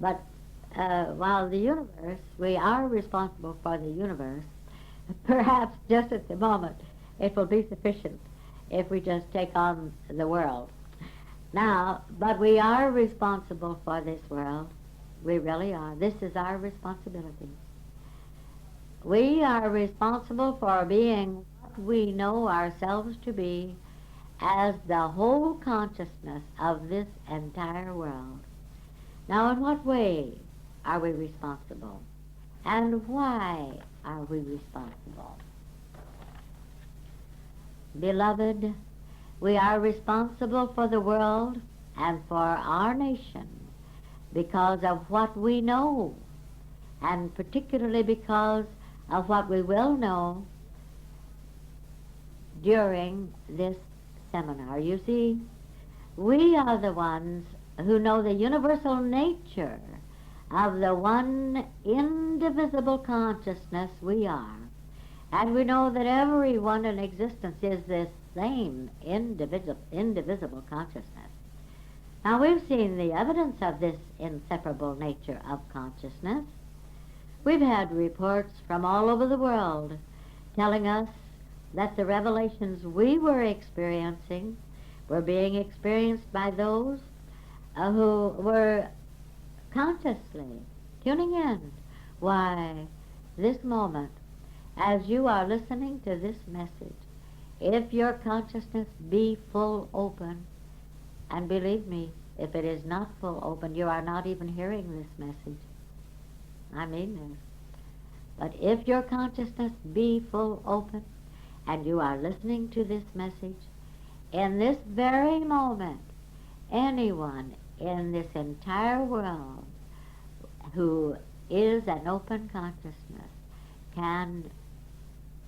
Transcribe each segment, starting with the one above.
But while the universe, we are responsible for the universe, perhaps just at the moment it will be sufficient if we just take on the world. Now, but we are responsible for this world. We really are. This is our responsibility. We are responsible for being what we know ourselves to be as the whole consciousness of this entire world. Now, in what way are we responsible? And why are we responsible? Beloved, we are responsible for the world and for our nation because of what we know, and particularly because of what we will know during this seminar. You see, we are the ones who know the universal nature of the one indivisible consciousness we are. And we know that everyone in existence is this same indivisible consciousness. Now, we've seen the evidence of this inseparable nature of consciousness. We've had reports from all over the world telling us that the revelations we were experiencing were being experienced by those who were consciously tuning in. Why, this moment, as you are listening to this message, if your consciousness be full open, and believe me, if it is not full open, you are not even hearing this message. I mean this. But if your consciousness be full open, and you are listening to this message, in this very moment, anyone in this entire world who is an open consciousness can,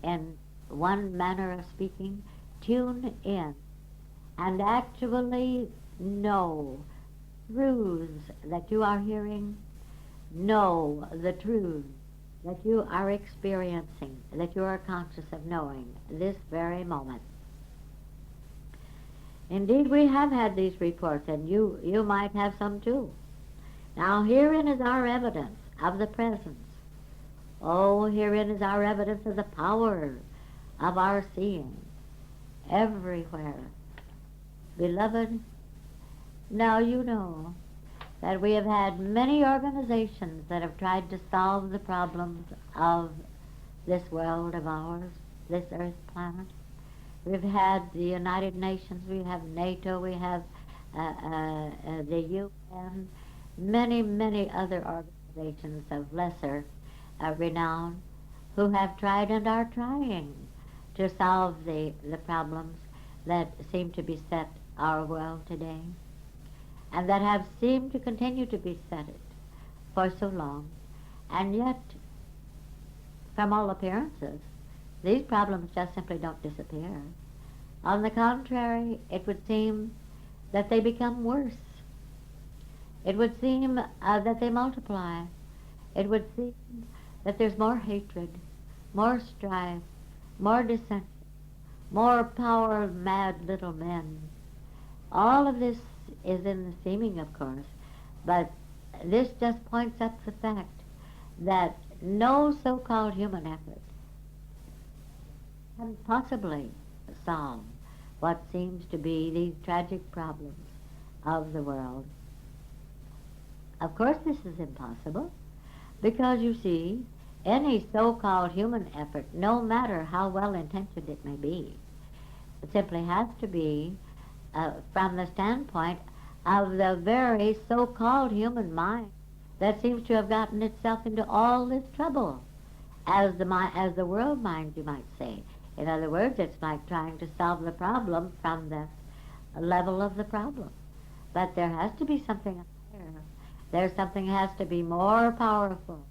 in one manner of speaking, tune in and actually know truths that you are hearing, know the truths that you are experiencing, that you are conscious of knowing this very moment. Indeed, we have had these reports, and you might have some too. Now, herein is our evidence of the presence. Oh, herein is our evidence of the power of our seeing everywhere. Beloved, now you know that we have had many organizations that have tried to solve the problems of this world of ours, this earth planet. We've had the United Nations, we have NATO, we have the UN, many, many other organizations of lesser renown who have tried and are trying to solve the problems that seem to beset our world today, and that have seemed to continue to beset it for so long. And yet, from all appearances, these problems just simply don't disappear. On the contrary, it would seem that they become worse. It would seem that they multiply. It would seem that there's more hatred, more strife, more dissension, more power-mad little men. All of this is in the seeming, of course, but this just points up the fact that no so-called human effort can possibly solve what seems to be these tragic problems of the world. Of course, this is impossible because, you see, any so-called human effort, no matter how well-intentioned it may be, simply has to be from the standpoint of the very so-called human mind that seems to have gotten itself into all this trouble, as the world mind, you might say. In other words, it's like trying to solve the problem from the level of the problem. But there has to be something higher. There's something has to be more powerful,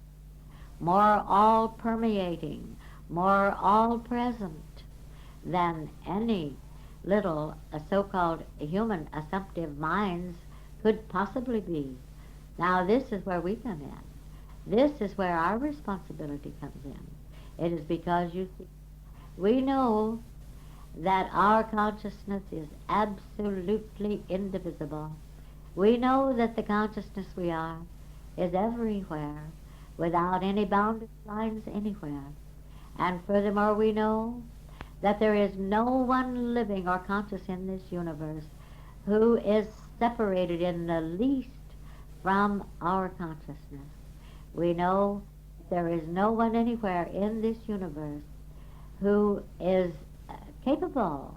more all-permeating, more all-present than any little so-called human assumptive minds could possibly be. Now, this is where we come in. This is where our responsibility comes in. It is because, you see, we know that our consciousness is absolutely indivisible. We know that the consciousness we are is everywhere, without any boundary lines anywhere. And furthermore, we know that there is no one living or conscious in this universe who is separated in the least from our consciousness. We know there is no one anywhere in this universe who is capable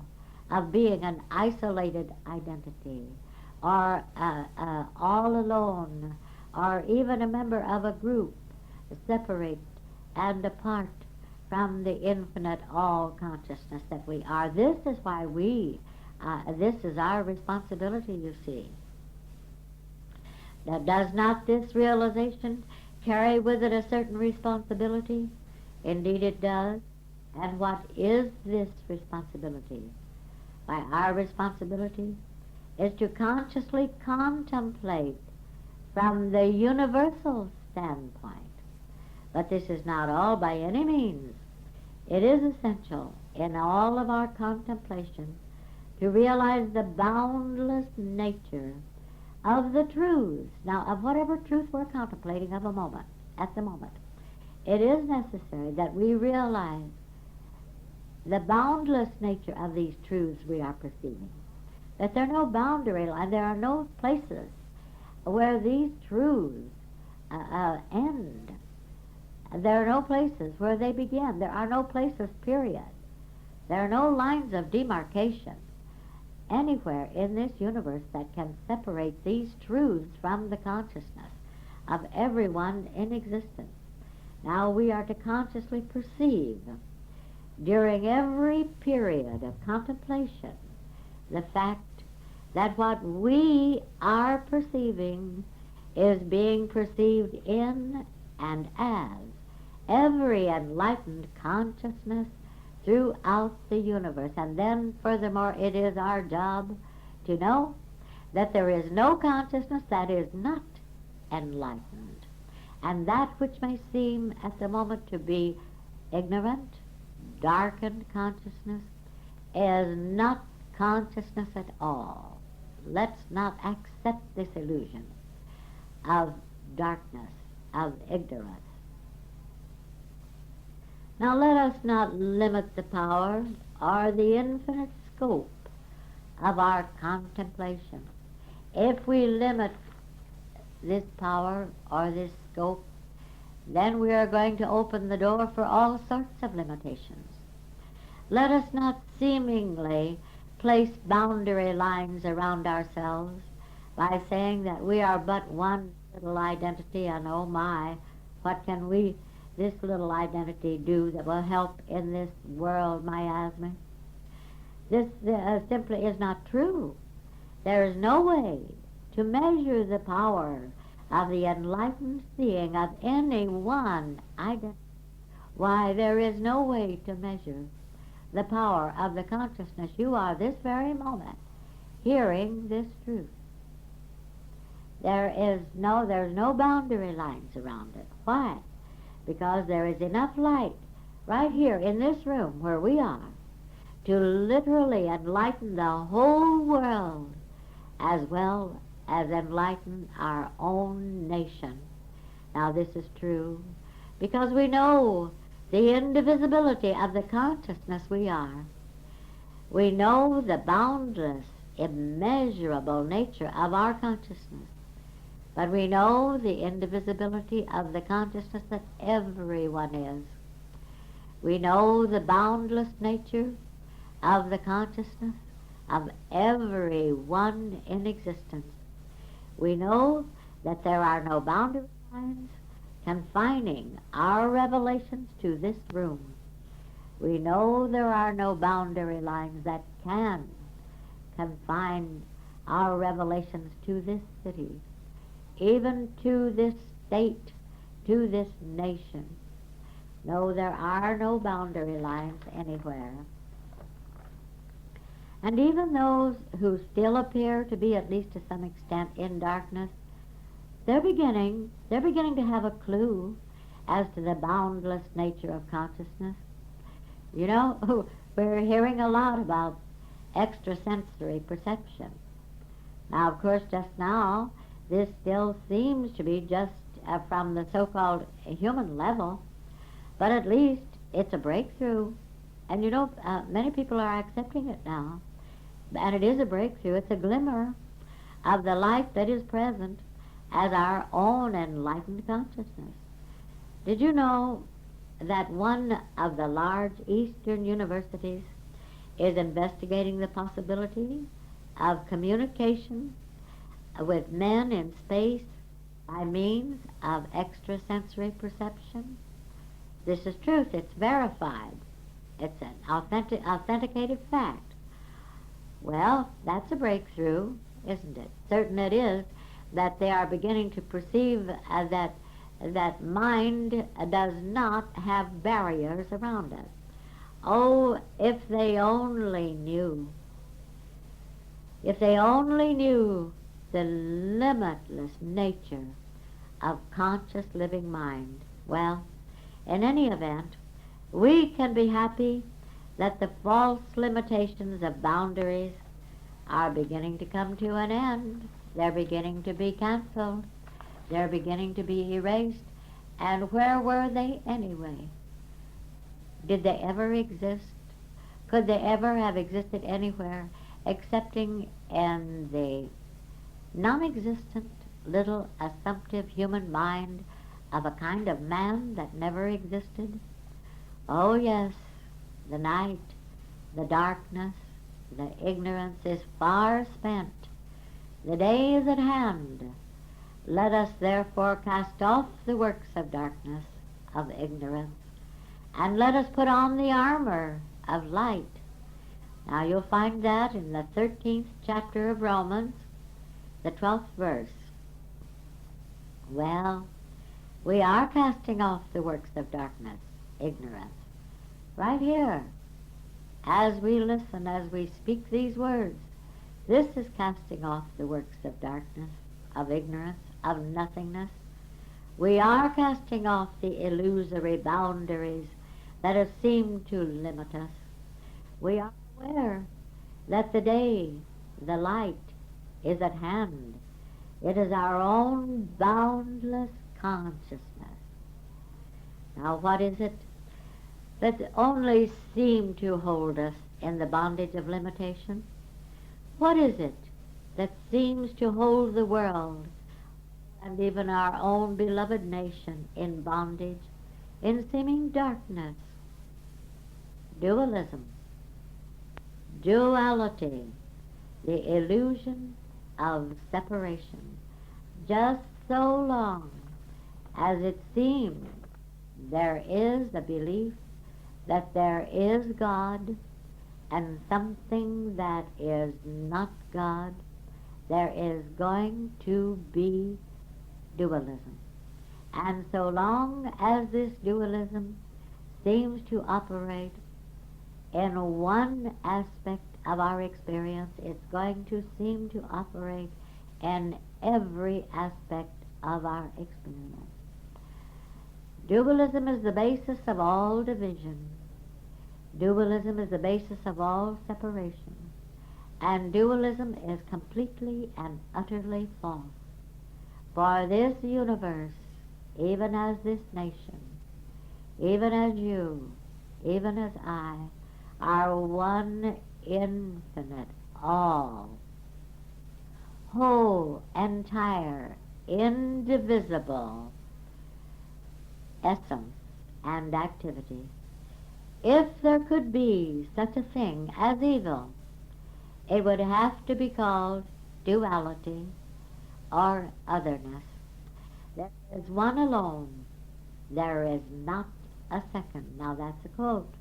of being an isolated identity or all alone or even a member of a group separate and apart from the infinite all consciousness that we are. This is why this is our responsibility, you see. Now, does not this realization carry with it a certain responsibility? Indeed it does. And what is this responsibility? Why, our responsibility is to consciously contemplate from the universal standpoint. But this is not all by any means. It is essential in all of our contemplation to realize the boundless nature of the truths. Now, of whatever truth we're contemplating at the moment, it is necessary that we realize the boundless nature of these truths we are perceiving. That there are no boundary line, there are no places where these truths end. There are no places where they begin. There are no places, period. There are no lines of demarcation anywhere in this universe that can separate these truths from the consciousness of everyone in existence. Now we are to consciously perceive during every period of contemplation the fact that what we are perceiving is being perceived in and as every enlightened consciousness throughout the universe. And then, furthermore, it is our job to know that there is no consciousness that is not enlightened. And that which may seem at the moment to be ignorant, darkened consciousness is not consciousness at all. Let's not accept this illusion of darkness, of ignorance. Now let us not limit the power or the infinite scope of our contemplation. If we limit this power or this scope, then we are going to open the door for all sorts of limitations. Let us not seemingly place boundary lines around ourselves by saying that we are but one little identity, and oh my, what can this little identity do that will help in this world miasma? This simply is not true. There is no way to measure the power of the enlightened seeing of any one identity. Why, there is no way to measure the power of the consciousness you are this very moment hearing this truth. There's no boundary lines around it. Why? Because there is enough light right here in this room where we are to literally enlighten the whole world as well as enlighten our own nation. Now this is true because we know the indivisibility of the consciousness we are. We know the boundless, immeasurable nature of our consciousness. But we know the indivisibility of the consciousness that everyone is. We know the boundless nature of the consciousness of everyone in existence. We know that there are no boundary lines confining our revelations to this room. We know there are no boundary lines that can confine our revelations to this city, even to this state, to this nation. No, there are no boundary lines anywhere. And even those who still appear to be, at least to some extent, in darkness, they're beginning to have a clue as to the boundless nature of consciousness. You know, we're hearing a lot about extrasensory perception. Now, of course, just now, this still seems to be just from the so-called human level, but at least it's a breakthrough. And you know, many people are accepting it now. And it is a breakthrough. It's a glimmer of the light that is present as our own enlightened consciousness. Did you know that one of the large Eastern universities is investigating the possibility of communication with men in space by means of extrasensory perception? This is truth. It's verified. It's an authenticated fact. Well, that's a breakthrough, isn't it? Certain it is that they are beginning to perceive that mind does not have barriers around us. Oh, if they only knew the limitless nature of conscious living mind. Well, in any event, we can be happy that the false limitations of boundaries are beginning to come to an end. They're beginning to be canceled. They're beginning to be erased. And where were they anyway? Did they ever exist? Could they ever have existed anywhere excepting in the non-existent little assumptive human mind of a kind of man that never existed? Oh yes, the night, the darkness, the ignorance is far spent. The day is at hand. Let us therefore cast off the works of darkness, of ignorance, and let us put on the armor of light. Now you'll find that in the 13th chapter of Romans, the 12th verse. Well, we are casting off the works of darkness, ignorance, right here. As we listen, as we speak these words, this is casting off the works of darkness, of ignorance, of nothingness. We are casting off the illusory boundaries that have seemed to limit us. We are aware that the day, the light, is at hand. It is our own boundless consciousness. Now what is it that only seemed to hold us in the bondage of limitation? What is it that seems to hold the world and even our own beloved nation in bondage, in seeming darkness? Dualism, duality, the illusion of separation. Just so long as it seems there is a belief that there is God and something that is not God, there is going to be dualism. And so long as this dualism seems to operate in one aspect of our experience, it's going to seem to operate in every aspect of our experience. Dualism is the basis of all division. Dualism is the basis of all separation. And dualism is completely and utterly false. For this universe, even as this nation, even as you, even as I, are one infinite, all, whole, entire, indivisible essence and activity. If there could be such a thing as evil, it would have to be called duality or otherness. There is one alone. There is not a second. Now that's a quote.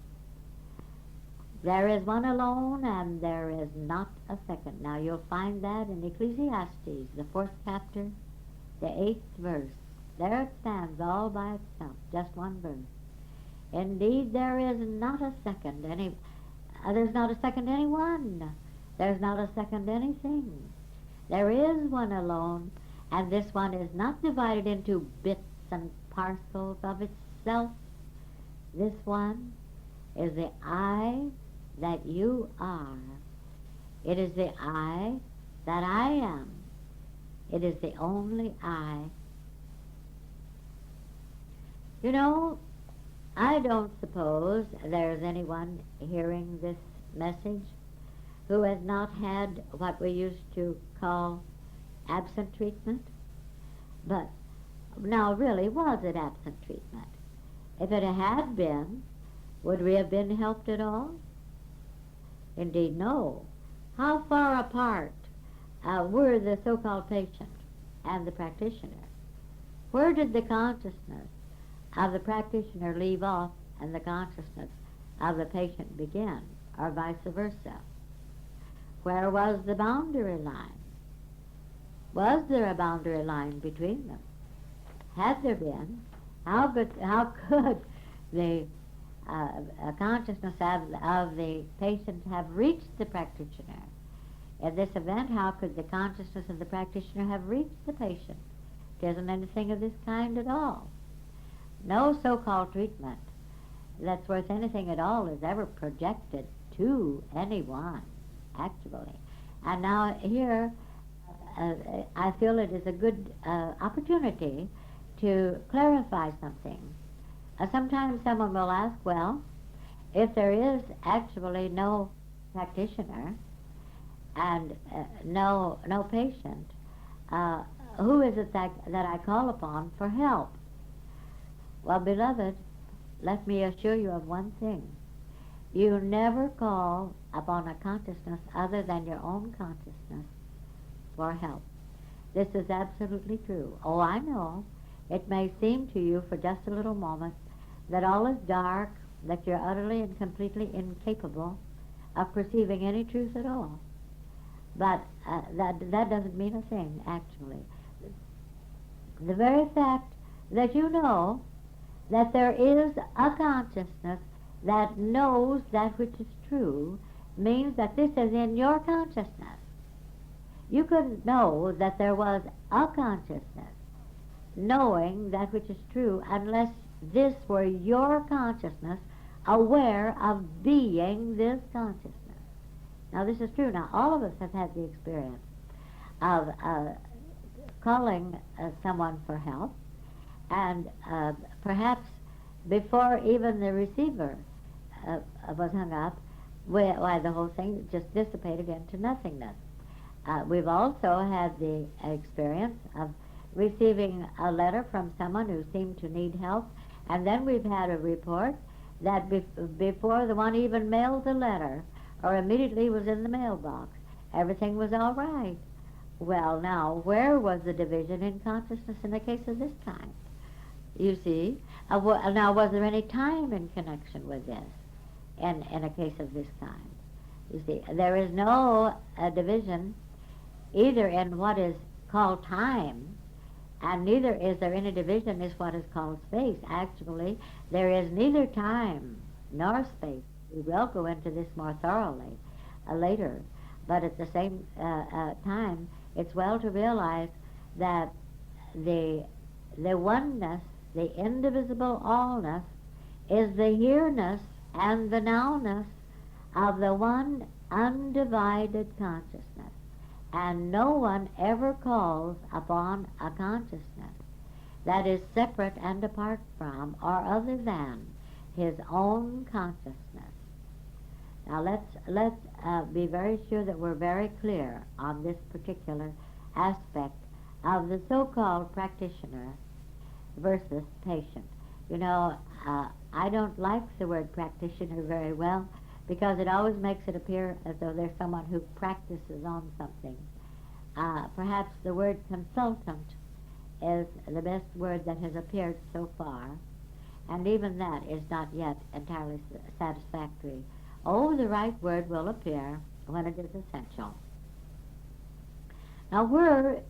There is one alone and there is not a second. Now you'll find that in Ecclesiastes, the 4th chapter, the 8th verse. There it stands all by itself, just one verse. Indeed, there is not a second there's not a second anyone. There's not a second anything. There is one alone, and this one is not divided into bits and parcels of itself. This one is the I that you are. It is the I that I am. It is the only I. You know, I don't suppose there's anyone hearing this message who has not had what we used to call absent treatment. But now, really, was it absent treatment? If it had been, would we have been helped at all? Indeed, no. How far apart were the so-called patient and the practitioner? Where did the consciousness of the practitioner leave off and the consciousness of the patient begin, or vice versa? Where was the boundary line? Was there a boundary line between them? Had there been, how could the consciousness of the patient have reached the practitioner? In this event, how could the consciousness of the practitioner have reached the patient? It isn't anything of this kind at all. No so-called treatment that's worth anything at all is ever projected to anyone, actually. And now here, I feel it is a good opportunity to clarify something. Sometimes someone will ask, well, if there is actually no practitioner and no patient, who is it that I call upon for help? Well, beloved, let me assure you of one thing. You never call upon a consciousness other than your own consciousness for help. This is absolutely true. Oh, I know. It may seem to you for just a little moment that all is dark, that you're utterly and completely incapable of perceiving any truth at all. But that doesn't mean a thing, actually. The very fact that you know that there is a consciousness that knows that which is true means that this is in your consciousness. You couldn't know that there was a consciousness knowing that which is true unless this were your consciousness aware of being this consciousness. Now this is true. Now all of us have had the experience of calling someone for help, and perhaps before even the receiver was hung up, why the whole thing just dissipated into nothingness. We've also had the experience of receiving a letter from someone who seemed to need help, and then we've had a report that before the one even mailed the letter or immediately was in the mailbox, everything was all right. Well, now, where was the division in consciousness in the case of this kind? You see? Now, was there any time in connection with this in a case of this kind? You see, there is no division either in what is called time, and neither is there any division in what is called space. Actually, there is neither time nor space. We will go into this more thoroughly later, but at the same time, it's well to realize that the oneness, the indivisible allness, is the here-ness and the now-ness of the one undivided consciousness. And no one ever calls upon a consciousness that is separate and apart from or other than his own consciousness. Now let's be very sure that we're very clear on this particular aspect of the so-called practitioner versus patient. You know, I don't like the word practitioner very well because it always makes it appear as though there's someone who practices on something. Perhaps the word consultant is the best word that has appeared so far, and even that is not yet entirely satisfactory. Oh, the right word will appear when it is essential. Now, where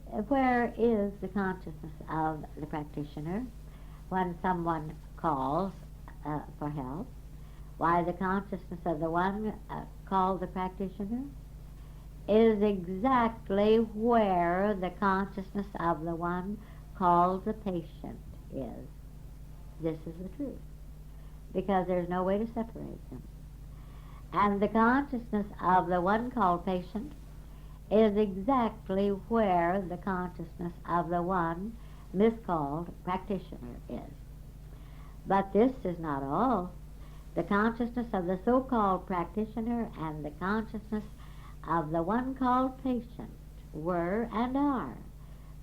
is the consciousness of the practitioner when someone calls for help? Why, the consciousness of the one called the practitioner is exactly where the consciousness of the one called the patient is. This is the truth, because there's no way to separate them. And the consciousness of the one called patient is exactly where the consciousness of the one miscalled practitioner is. But this is not all. The consciousness of the so-called practitioner and the consciousness of the one called patient were and are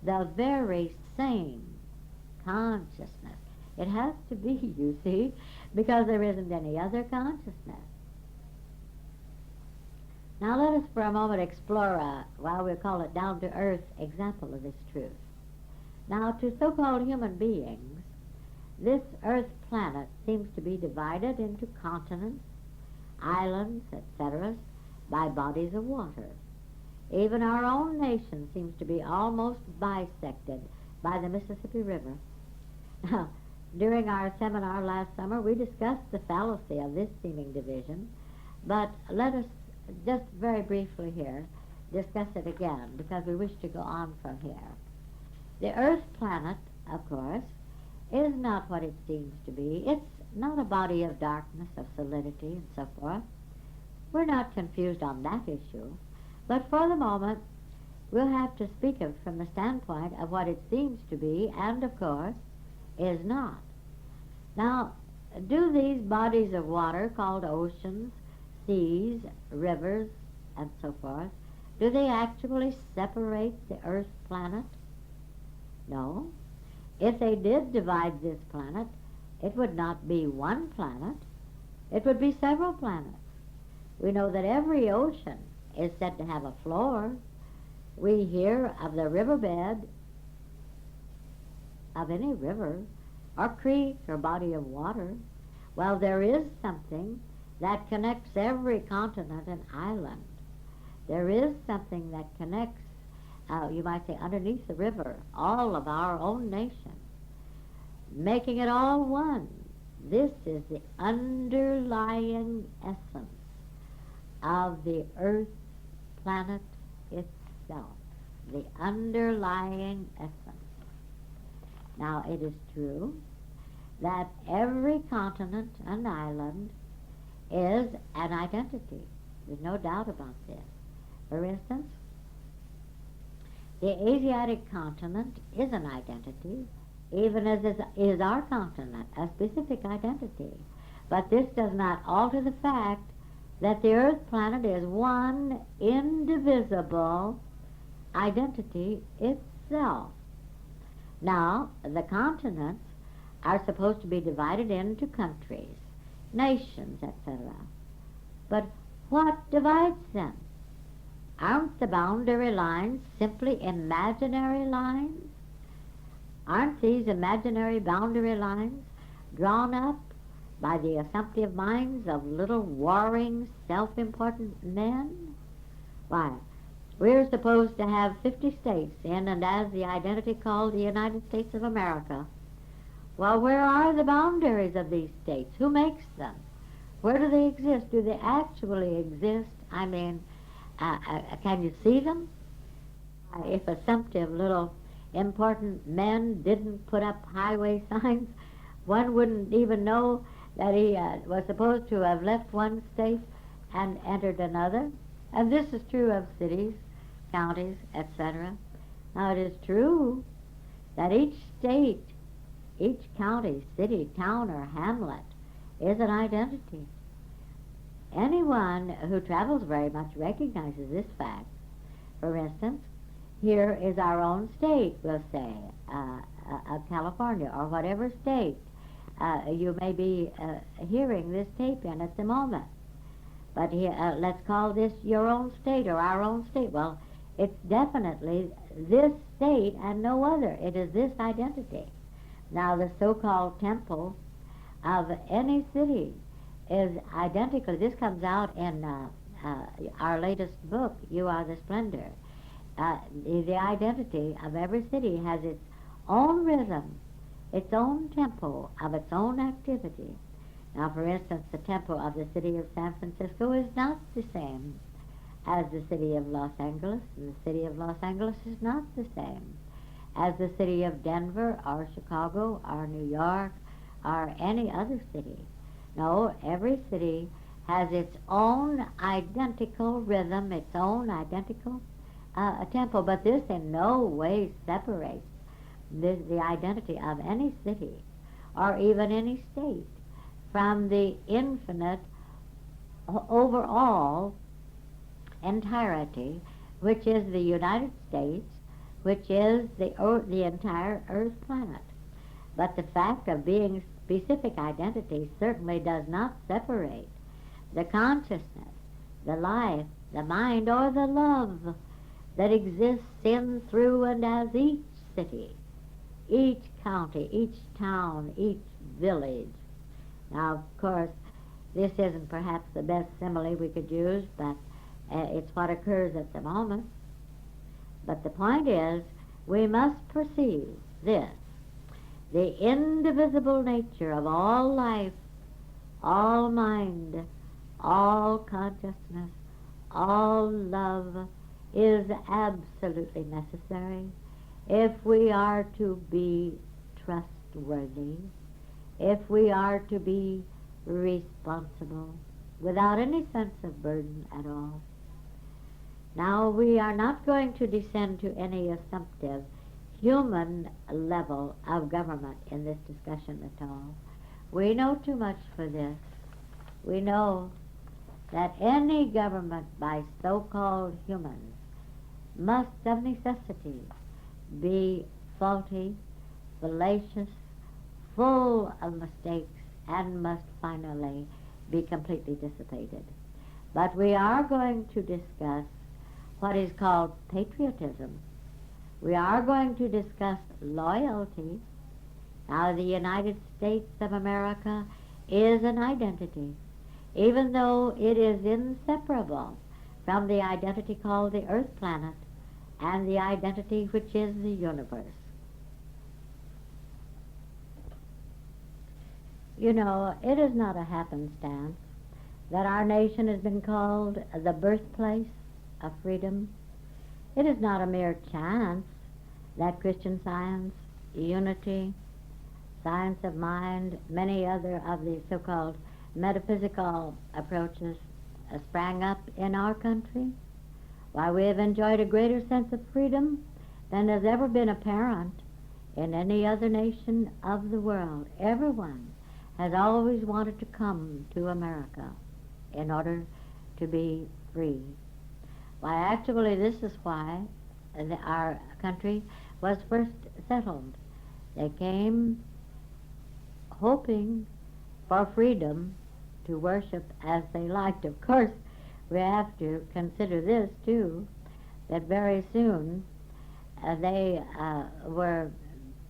the very same consciousness. It has to be, you see, because there isn't any other consciousness. Now let us for a moment explore well, we'll call it down-to-earth example of this truth. Now, to so-called human beings, this earth planet seems to be divided into continents, islands, etc., by bodies of water. Even our own nation seems to be almost bisected by the Mississippi River. Now, during our seminar last summer, we discussed the fallacy of this seeming division, but let us just very briefly here discuss it again, because we wish to go on from here. The earth planet, of course, is not what it seems to be. It's not a body of darkness, of solidity, and so forth. We're not confused on that issue, but for the moment, we'll have to speak of it from the standpoint of what it seems to be, and of course, is not. Now, do these bodies of water called oceans, seas, rivers, and so forth, do they actually separate the earth planet? No. If they did divide this planet, it would not be one planet. It would be several planets. We know that every ocean is said to have a floor. We hear of the riverbed of any river or creek or body of water. Well, there is something that connects every continent and island. There is something that connects, you might say, underneath the river, all of our own nation, making it all one. This is the underlying essence of the earth planet itself, the underlying essence. Now, it is true that every continent and island is an identity. There's no doubt about this. For instance, the Asiatic continent is an identity, even as is our continent, a specific identity. But this does not alter the fact that the earth planet is one indivisible identity itself. Now, the continents are supposed to be divided into countries, nations, etc. But what divides them? Aren't the boundary lines simply imaginary lines? Aren't these imaginary boundary lines drawn up by the assumptive minds of little warring, self-important men? Why, we're supposed to have 50 states in and as the identity called the United States of America. Well, where are the boundaries of these states? Who makes them? Where do they exist? Do they actually exist? I mean, can you see them? If assumptive little important men didn't put up highway signs, one wouldn't even know that he was supposed to have left one state and entered another. And this is true of cities, counties, etc. Now, it is true that each state, each county, city, town, or hamlet is an identity. Anyone who travels very much recognizes this fact. For instance, here is our own state, we'll say, California, or whatever state you may be hearing this tape in at the moment. But here, let's call this your own state or our own state. Well, it's definitely this state and no other. It is this identity. Now, the so-called temple of any city is identical. This comes out in our latest book, You Are the Splendor. The identity of every city has its own rhythm, its own tempo of its own activity. Now, for instance, the tempo of the city of San Francisco is not the same as the city of Los Angeles, and the city of Los Angeles is not the same as the city of Denver or Chicago or New York or any other city. No, every city has its own identical rhythm, its own identical tempo, but this in no way separates the identity of any city or even any state from the infinite overall entirety, which is the United States, which is the entire Earth planet. But the fact of being specific identity certainly does not separate the consciousness, the life, the mind, or the love that exists in, through, and as each city, each county, each town, each village. Now, of course, this isn't perhaps the best simile we could use, but it's what occurs at the moment. But the point is, we must perceive this, the indivisible nature of all life, all mind, all consciousness, all love is absolutely necessary if we are to be trustworthy, if we are to be responsible without any sense of burden at all. Now, we are not going to descend to any assumptive human level of government in this discussion at all. We know too much for this. We know that any government by so-called humans must of necessity be faulty, fallacious, full of mistakes, and must finally be completely dissipated. But we are going to discuss what is called patriotism. We are going to discuss loyalty. Now, the United States of America is an identity, even though it is inseparable from the identity called the Earth planet and the identity which is the universe. You know, it is not a happenstance that our nation has been called the birthplace of freedom. It is not a mere chance that Christian Science, unity, science of mind, many other of the so-called metaphysical approaches sprang up in our country. Why, we have enjoyed a greater sense of freedom than has ever been apparent in any other nation of the world. Everyone has always wanted to come to America in order to be free. Why, actually, this is why our country was first settled. They came hoping for freedom to worship as they liked. Of course, we have to consider this, too, that very soon they were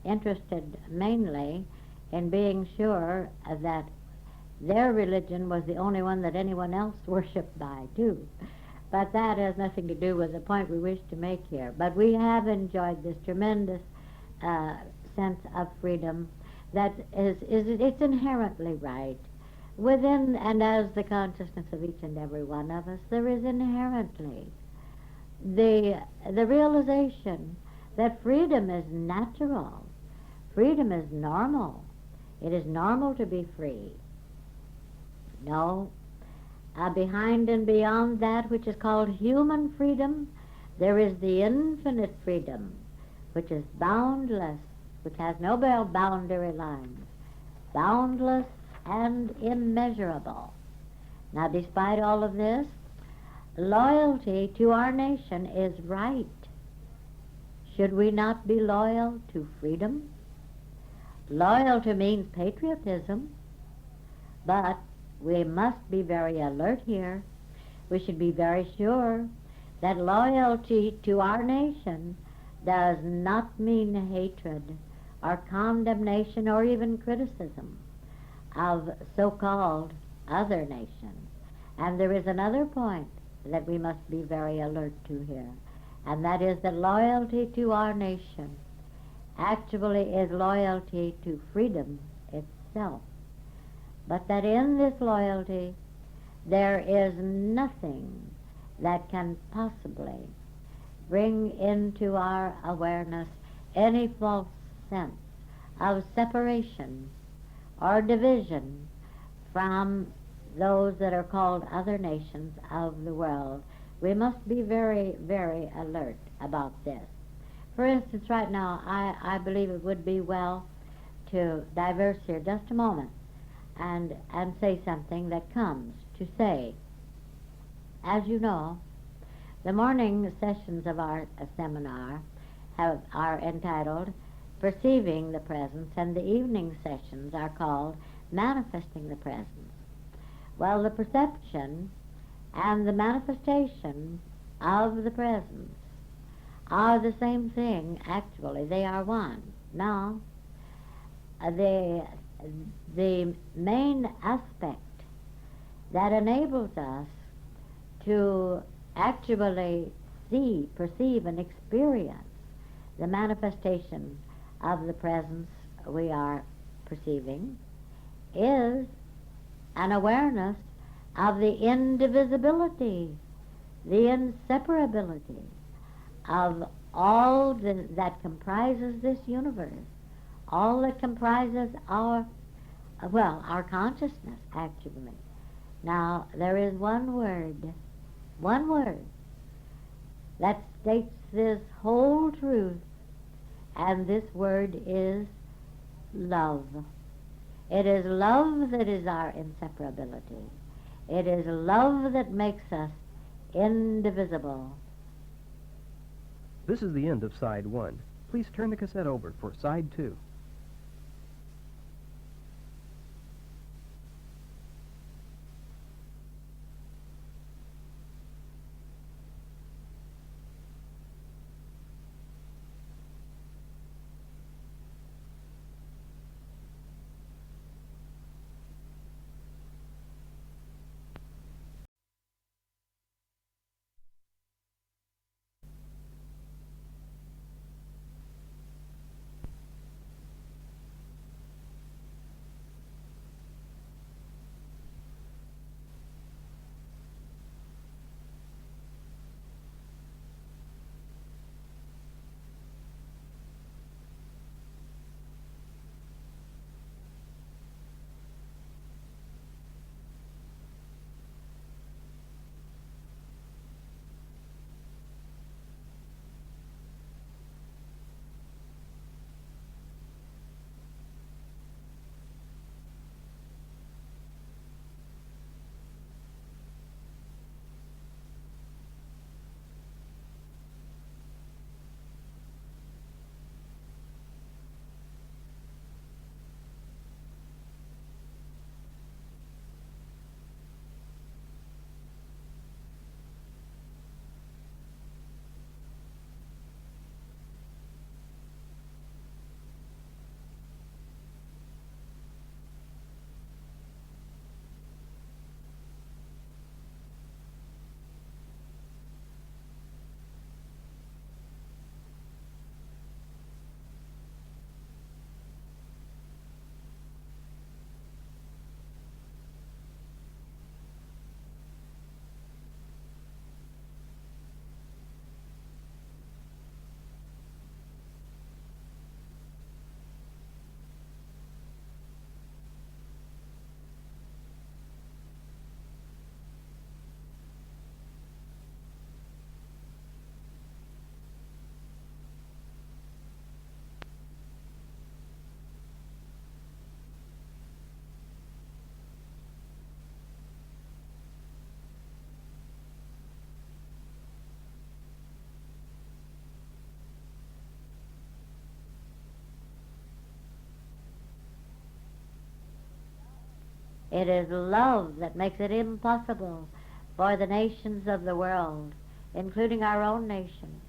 interested mainly in being sure that their religion was the only one that anyone else worshipped by, too. But that has nothing to do with the point we wish to make here. But we have enjoyed this tremendous sense of freedom that it's inherently right. Within and as the consciousness of each and every one of us, there is inherently the realization that freedom is natural. Freedom is normal. It is normal to be free. No, behind and beyond that which is called human freedom, there is the infinite freedom, which is boundless, which has no boundary lines, boundless and immeasurable. Now, despite all of this, loyalty to our nation is right. Should we not be loyal to freedom? Loyalty means patriotism, but we must be very alert here. We should be very sure that loyalty to our nation does not mean hatred or condemnation or even criticism of so-called other nations. And there is another point that we must be very alert to here, and that is that loyalty to our nation actually is loyalty to freedom itself. But that in this loyalty there is nothing that can possibly bring into our awareness any false sense of separation or division from those that are called other nations of the world. We must be very, very alert about this. For instance, right now, I believe it would be well to diverse here just a moment and say something that comes to say. As you know, the morning sessions of our seminar are entitled Perceiving the Presence, and the evening sessions are called Manifesting the Presence. Well, the perception and the manifestation of the presence are the same thing. Actually, they are one. Now, the main aspect that enables us to actually see, perceive, and experience the manifestation of the presence we are perceiving is an awareness of the indivisibility, the inseparability of all that comprises this universe, all that comprises our consciousness, actually. Now, there is one word that states this whole truth, and this word is love. It is love that is our inseparability. It is love that makes us indivisible. This is the end of Side 1. Please turn the cassette over for Side 2. It is love that makes it impossible for the nations of the world, including our own nation,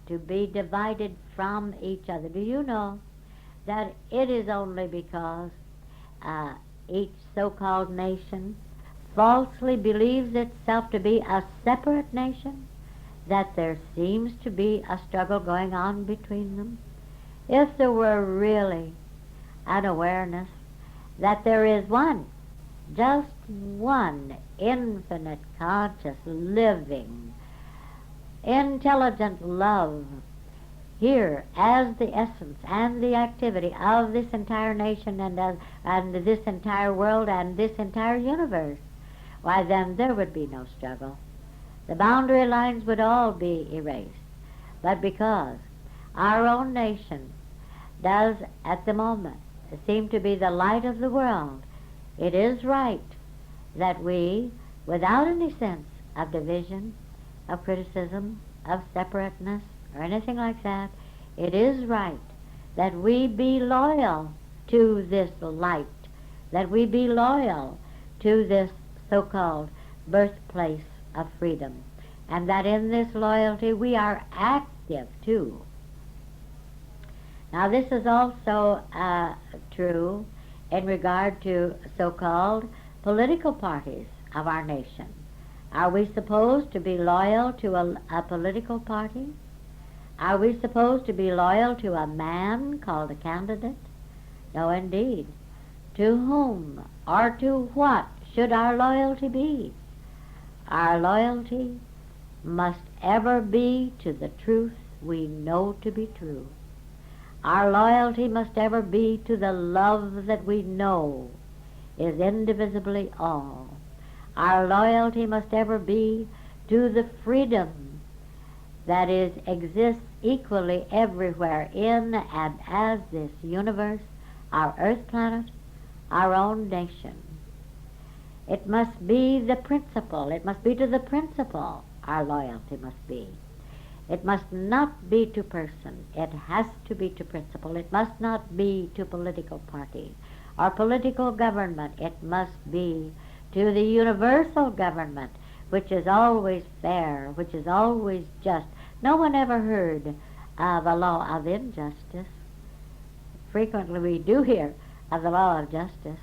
to be divided from each other. Do you know that it is only because each so-called nation falsely believes itself to be a separate nation that there seems to be a struggle going on between them? If there were really an awareness that there is one, just one infinite, conscious, living, intelligent love here as the essence and the activity of this entire nation and this entire world and this entire universe, why then there would be no struggle. The boundary lines would all be erased. But because our own nation does at the moment seem to be the light of the world, it is right that we, without any sense of division, of criticism, of separateness, or anything like that, it is right that we be loyal to this light, that we be loyal to this so-called birthplace of freedom, and that in this loyalty we are active too. Now this is also true in regard to so-called political parties of our nation. Are we supposed to be loyal to a political party? Are we supposed to be loyal to a man called a candidate? No, indeed. To whom or to what should our loyalty be? Our loyalty must ever be to the truth we know to be true. Our loyalty must ever be to the love that we know is indivisibly all. Our loyalty must ever be to the freedom that exists equally everywhere in and as this universe, our earth planet, our own nation. It must be the principle. It must be to the principle our loyalty must be. It must not be to person. It has to be to principle. It must not be to political party or political government. It must be to the universal government, which is always fair, which is always just. No one ever heard of a law of injustice. Frequently we do hear of the law of justice,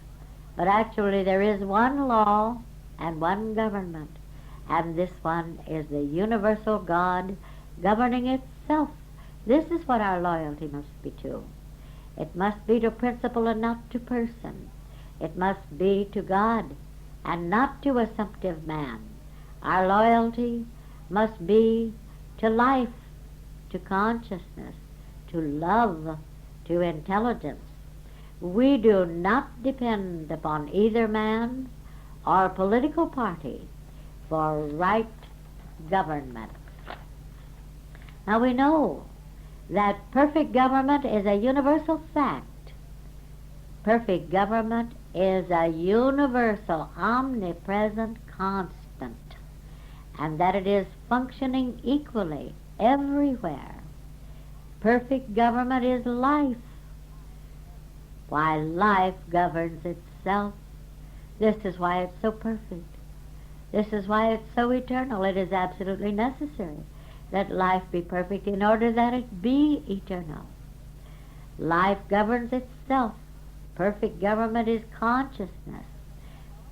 but actually there is one law and one government, and this one is the universal God governing itself. This is what our loyalty must be to. It must be to principle and not to person. It must be to God and not to assumptive man. Our loyalty must be to life, to consciousness, to love, to intelligence. We do not depend upon either man or political party for right government. Now we know that perfect government is a universal fact. Perfect government is a universal, omnipresent constant, and that it is functioning equally everywhere. Perfect government is life. Why, life governs itself. This is why it's so perfect. This is why it's so eternal. It is absolutely necessary that life be perfect in order that it be eternal. Life governs itself. Perfect government is consciousness.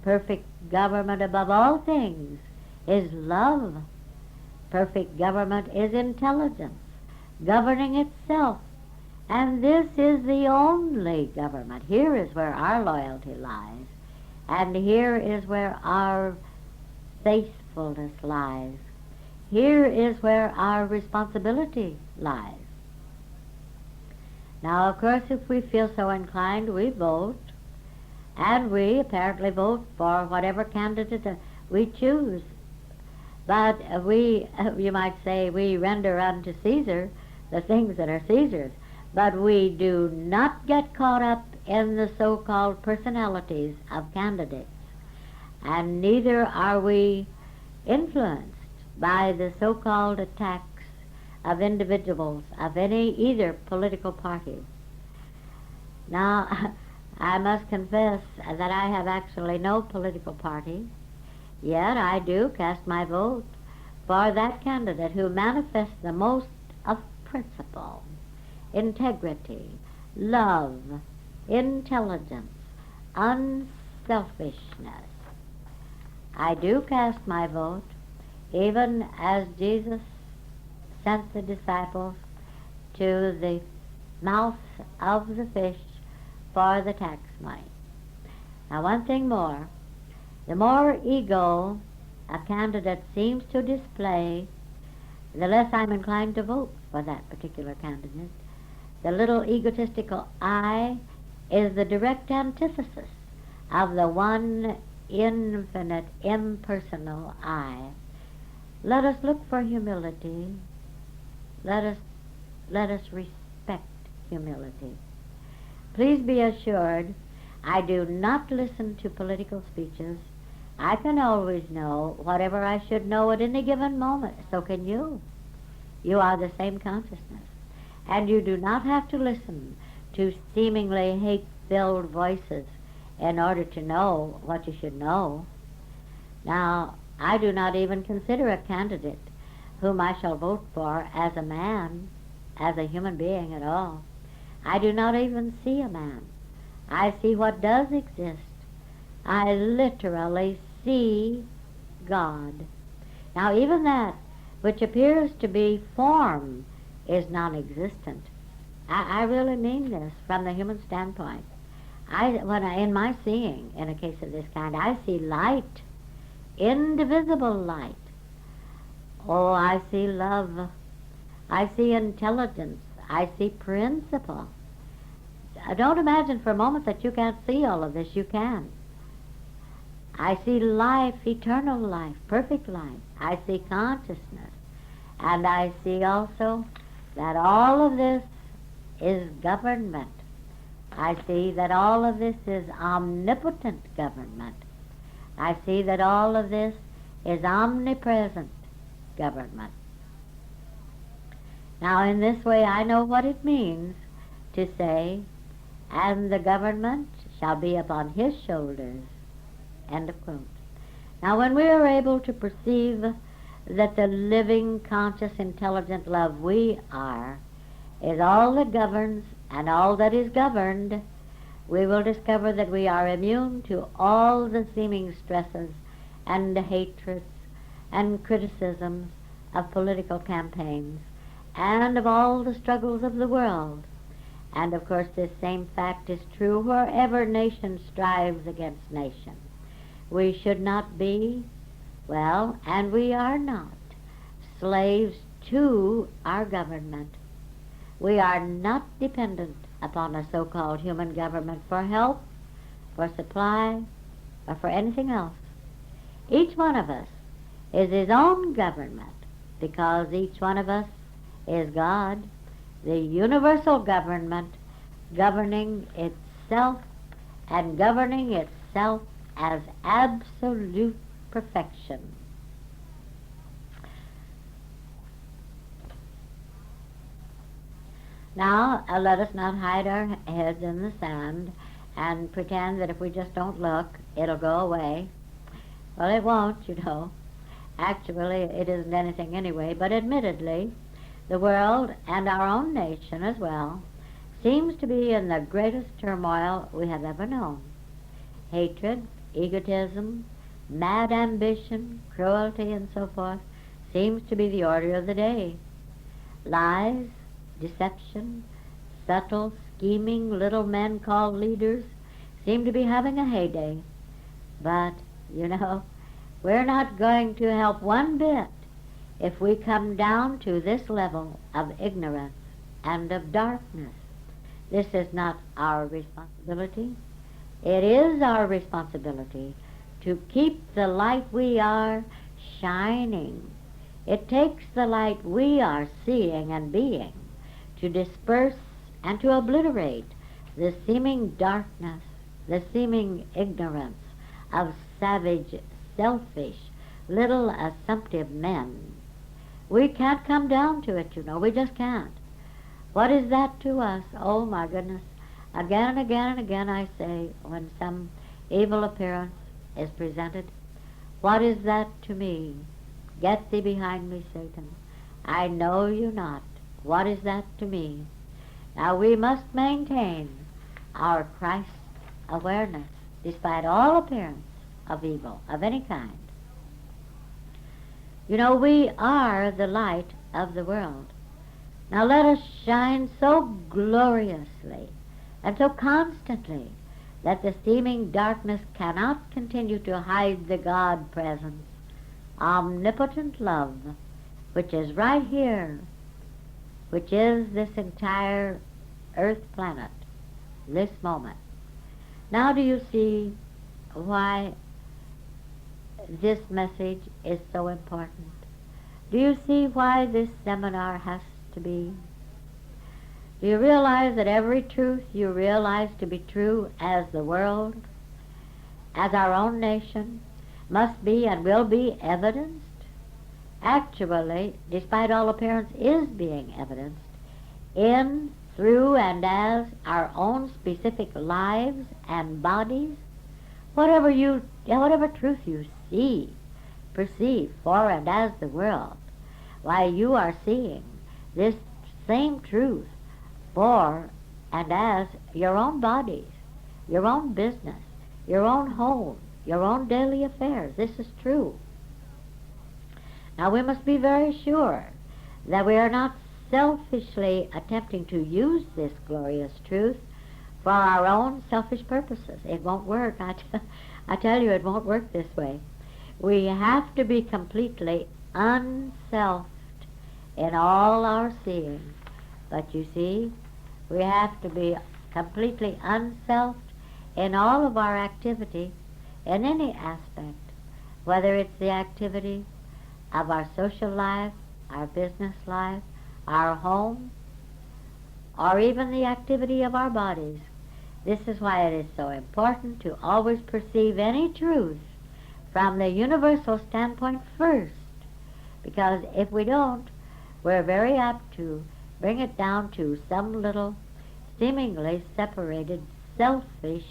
Perfect government above all things is love. Perfect government is intelligence, governing itself. And this is the only government. Here is where our loyalty lies, and here is where our faithfulness lies. Here is where our responsibility lies. Now, of course, if we feel so inclined, we vote, and we apparently vote for whatever candidate we choose. But we, you might say, we render unto Caesar the things that are Caesar's. But we do not get caught up in the so-called personalities of candidates, and neither are we influenced by the so-called attacks of individuals of either political party. Now, I must confess that I have actually no political party, yet I do cast my vote for that candidate who manifests the most of principle, integrity, love, intelligence, unselfishness. I do cast my vote, even as Jesus sent the disciples to the mouth of the fish for the tax money. Now, one thing more. The more ego a candidate seems to display, the less I'm inclined to vote for that particular candidate. The little egotistical I is the direct antithesis of the one infinite, impersonal I. Let us look for humility. Let us respect humility. please be assured, I do not listen to political speeches. I can always know whatever I should know at any given moment. So can you. You are the same consciousness. And you do not have to listen to seemingly hate-filled voices in order to know what you should know. Now, I do not even consider a candidate whom I shall vote for as a man, as a human being at all. I do not even see a man. I see what does exist. I literally see God. Now, even that which appears to be form is non-existent. I really mean this from the human standpoint. In my seeing, in a case of this kind, I see light, indivisible light. Oh, I see love. I see intelligence. I see principle. Don't imagine for a moment that you can't see all of this. You can. I see life, eternal life, perfect life. I see consciousness. And I see also that all of this is government. I see that all of this is omnipotent government. I see that all of this is omnipresent government. Now, in this way, I know what it means to say, and the government shall be upon his shoulders. End of quote. Now, when we are able to perceive that the living, conscious, intelligent love we are is all that governs and all that is governed, we will discover that we are immune to all the seeming stresses and hatreds and criticisms of political campaigns and of all the struggles of the world. And of course this same fact is true wherever nation strives against nation. We should not be, well, and we are not, slaves to our government. We are not dependent upon a so-called human government for help, for supply, or for anything else. Each one of us is his own government because each one of us is God, the universal government governing itself and governing itself as absolute perfection. Now, let us not hide our heads in the sand and pretend that if we just don't look, it'll go away. Well, it won't, you know. Actually, it isn't anything anyway, but admittedly, the world, and our own nation as well, seems to be in the greatest turmoil we have ever known. Hatred, egotism, mad ambition, cruelty, and so forth seems to be the order of the day. Lies, deception, subtle, scheming little men called leaders seem to be having a heyday. But, you know, we're not going to help one bit if we come down to this level of ignorance and of darkness. This is not our responsibility. It is our responsibility to keep the light we are shining. It takes the light we are seeing and being to disperse and to obliterate the seeming darkness, the seeming ignorance of savage, selfish, little assumptive men. We can't come down to it, you know. We just can't. What is that to us? Oh, my goodness. Again and again and again I say, when some evil appearance is presented, what is that to me? Get thee behind me, Satan. I know you not. What is that to me? Now we must maintain our Christ awareness despite all appearance of evil of any kind. You know, we are the light of the world. Now let us shine so gloriously and so constantly that the seeming darkness cannot continue to hide the God presence, omnipotent love, which is right here, which is this entire earth planet, this moment. Now do you see why this message is so important? Do you see why this seminar has to be? Do you realize that every truth you realize to be true as the world, as our own nation, must be and will be evidenced? Actually, despite all appearance, is being evidenced in, through, and as our own specific lives and bodies. Whatever truth you see, perceive, for and as the world, why you are seeing this same truth for and as your own bodies, your own business, your own home, your own daily affairs. This is true. Now we must be very sure that we are not selfishly attempting to use this glorious truth for our own selfish purposes. It won't work. I tell you, it won't work this way. We have to be completely unselfed in all our seeing. But you see, we have to be completely unselfed in all of our activity, in any aspect, whether it's the activity of our social life, our business life, our home, or even the activity of our bodies. This is why it is so important to always perceive any truth from the universal standpoint first, because if we don't, we're very apt to bring it down to some little seemingly separated, selfish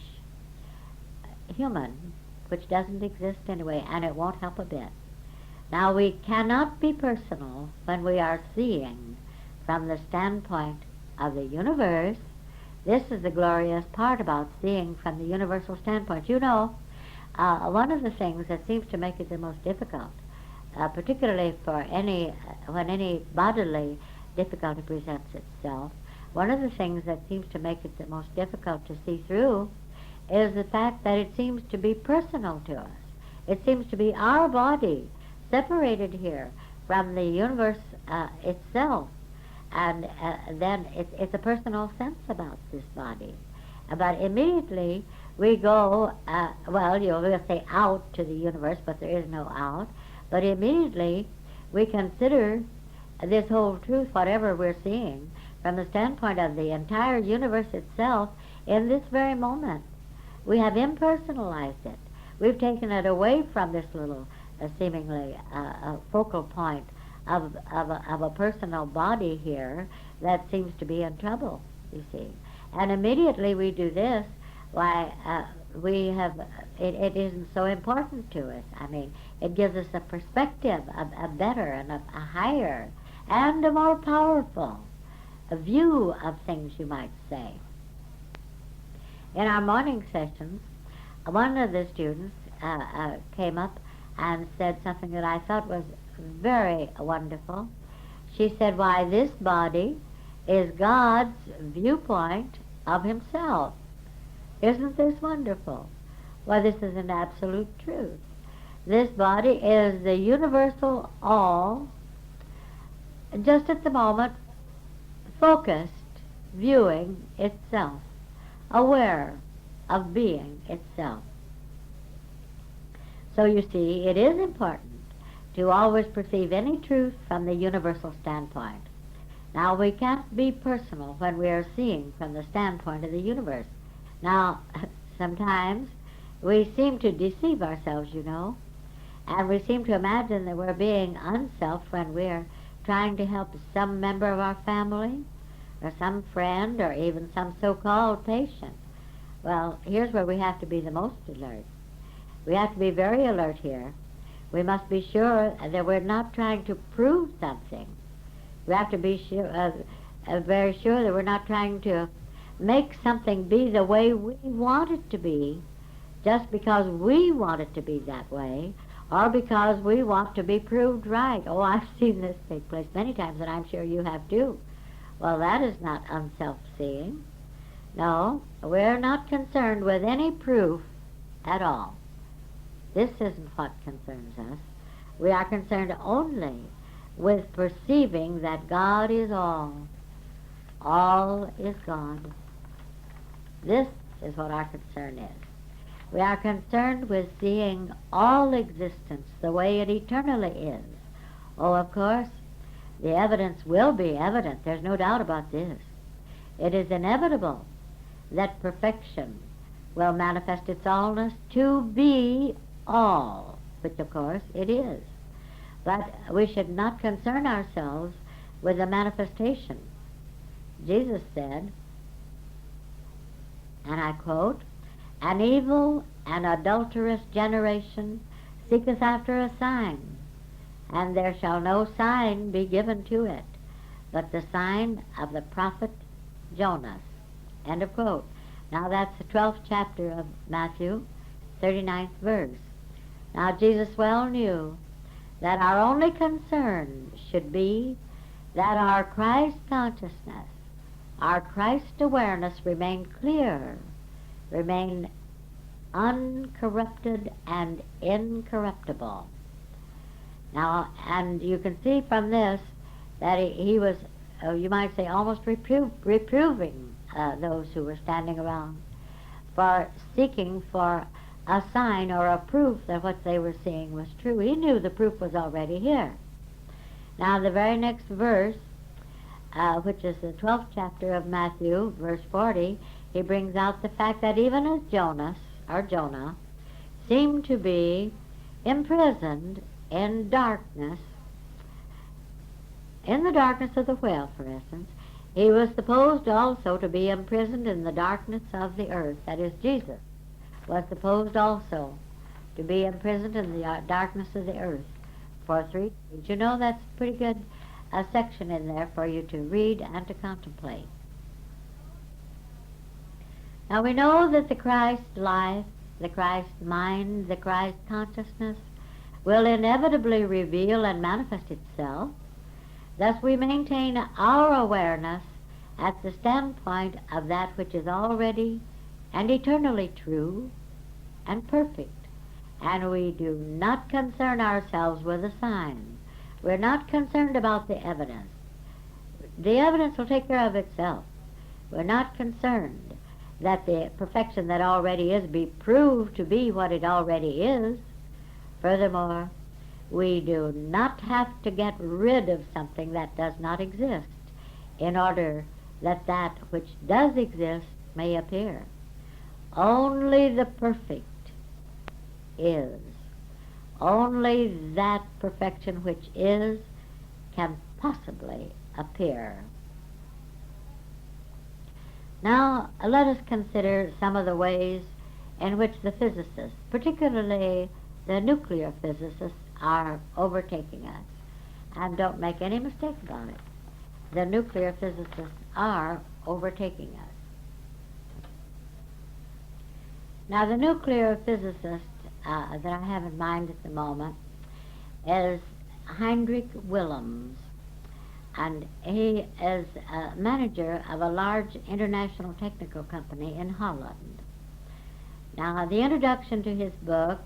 human, which doesn't exist anyway, and it won't help a bit. Now, we cannot be personal when we are seeing from the standpoint of the universe. This is the glorious part about seeing from the universal standpoint. You know, one of the things that seems to make it the most difficult, particularly for when any bodily difficulty presents itself, one of the things that seems to make it the most difficult to see through is the fact that it seems to be personal to us. It seems to be our body separated here from the universe itself, and then it's a personal sense about this body. But immediately we go, we'll say out to the universe, but there is no out. But immediately we consider this whole truth, whatever we're seeing, from the standpoint of the entire universe itself in this very moment. We have impersonalized it. We've taken it away from this little seemingly focal point of a personal body here that seems to be in trouble, you see. And immediately we do this, why, it isn't so important to us. I mean, it gives us a perspective, a better and a higher and a more powerful view of things, you might say. In our morning sessions, one of the students came up and said something that I thought was very wonderful. She said, why, this body is God's viewpoint of himself. Isn't this wonderful? Well, this is an absolute truth. This body is the universal all, just at the moment, focused, viewing itself, aware of being itself. So you see, it is important to always perceive any truth from the universal standpoint. Now, we can't be personal when we are seeing from the standpoint of the universe. Now, sometimes we seem to deceive ourselves, you know, and we seem to imagine that we're being unself when we're trying to help some member of our family or some friend or even some so-called patient. Well, here's where we have to be the most alert. We have to be very alert here. We must be sure that we're not trying to prove something. We have to be sure, very sure that we're not trying to make something be the way we want it to be just because we want it to be that way or because we want to be proved right. Oh, I've seen this take place many times, and I'm sure you have too. Well, that is not unself-seeing. No, we're not concerned with any proof at all. This isn't what concerns us. We are concerned only with perceiving that God is all. All is God. This is what our concern is. We are concerned with seeing all existence the way it eternally is. Oh, of course, the evidence will be evident. There's no doubt about this. It is inevitable that perfection will manifest its allness to be all, which of course it is. But we should not concern ourselves with the manifestation. Jesus said, and I quote, "An evil and adulterous generation seeketh after a sign, and there shall no sign be given to it, but the sign of the prophet Jonas." End of quote. Now that's the 12th chapter of Matthew, 39th verse. Now Jesus well knew that our only concern should be that our Christ consciousness, our Christ awareness remain clear, remain uncorrupted and incorruptible. Now, and you can see from this that he was, you might say, almost reproving those who were standing around for seeking for a sign or a proof that what they were seeing was true. He knew the proof was already here. Now, the very next verse, which is the 12th chapter of Matthew, verse 40, he brings out the fact that even as Jonah, seemed to be imprisoned in darkness, in the darkness of the whale, for instance, he was supposed also to be imprisoned in the darkness of the earth. That is, Jesus was supposed also to be imprisoned in the darkness of the earth for 3 days. You know, that's a pretty good section in there for you to read and to contemplate. Now we know that the Christ life, the Christ mind, the Christ consciousness will inevitably reveal and manifest itself. Thus we maintain our awareness at the standpoint of that which is already and eternally true and perfect. And we do not concern ourselves with a sign. We're not concerned about the evidence. The evidence will take care of itself. We're not concerned that the perfection that already is be proved to be what it already is. Furthermore, we do not have to get rid of something that does not exist in order that that which does exist may appear. Only the perfect is. Only that perfection which is can possibly appear. Now, let us consider some of the ways in which the physicists, particularly the nuclear physicists, are overtaking us. And don't make any mistake about it. The nuclear physicists are overtaking us. Now, the nuclear physicist that I have in mind at the moment is Heinrich Willems, and he is a manager of a large international technical company in Holland. Now, the introduction to his book,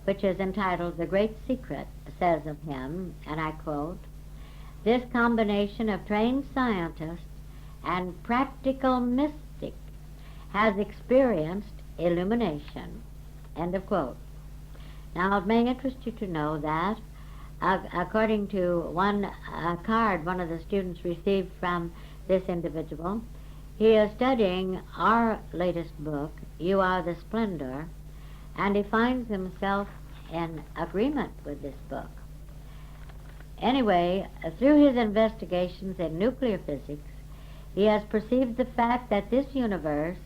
which is entitled The Great Secret, says of him, and I quote, "This combination of trained scientist and practical mystic has experienced illumination." End of quote. Now, it may interest you to know that, according to one card one of the students received from this individual, he is studying our latest book, You Are the Splendor, and he finds himself in agreement with this book. Anyway, through his investigations in nuclear physics, he has perceived the fact that this universe,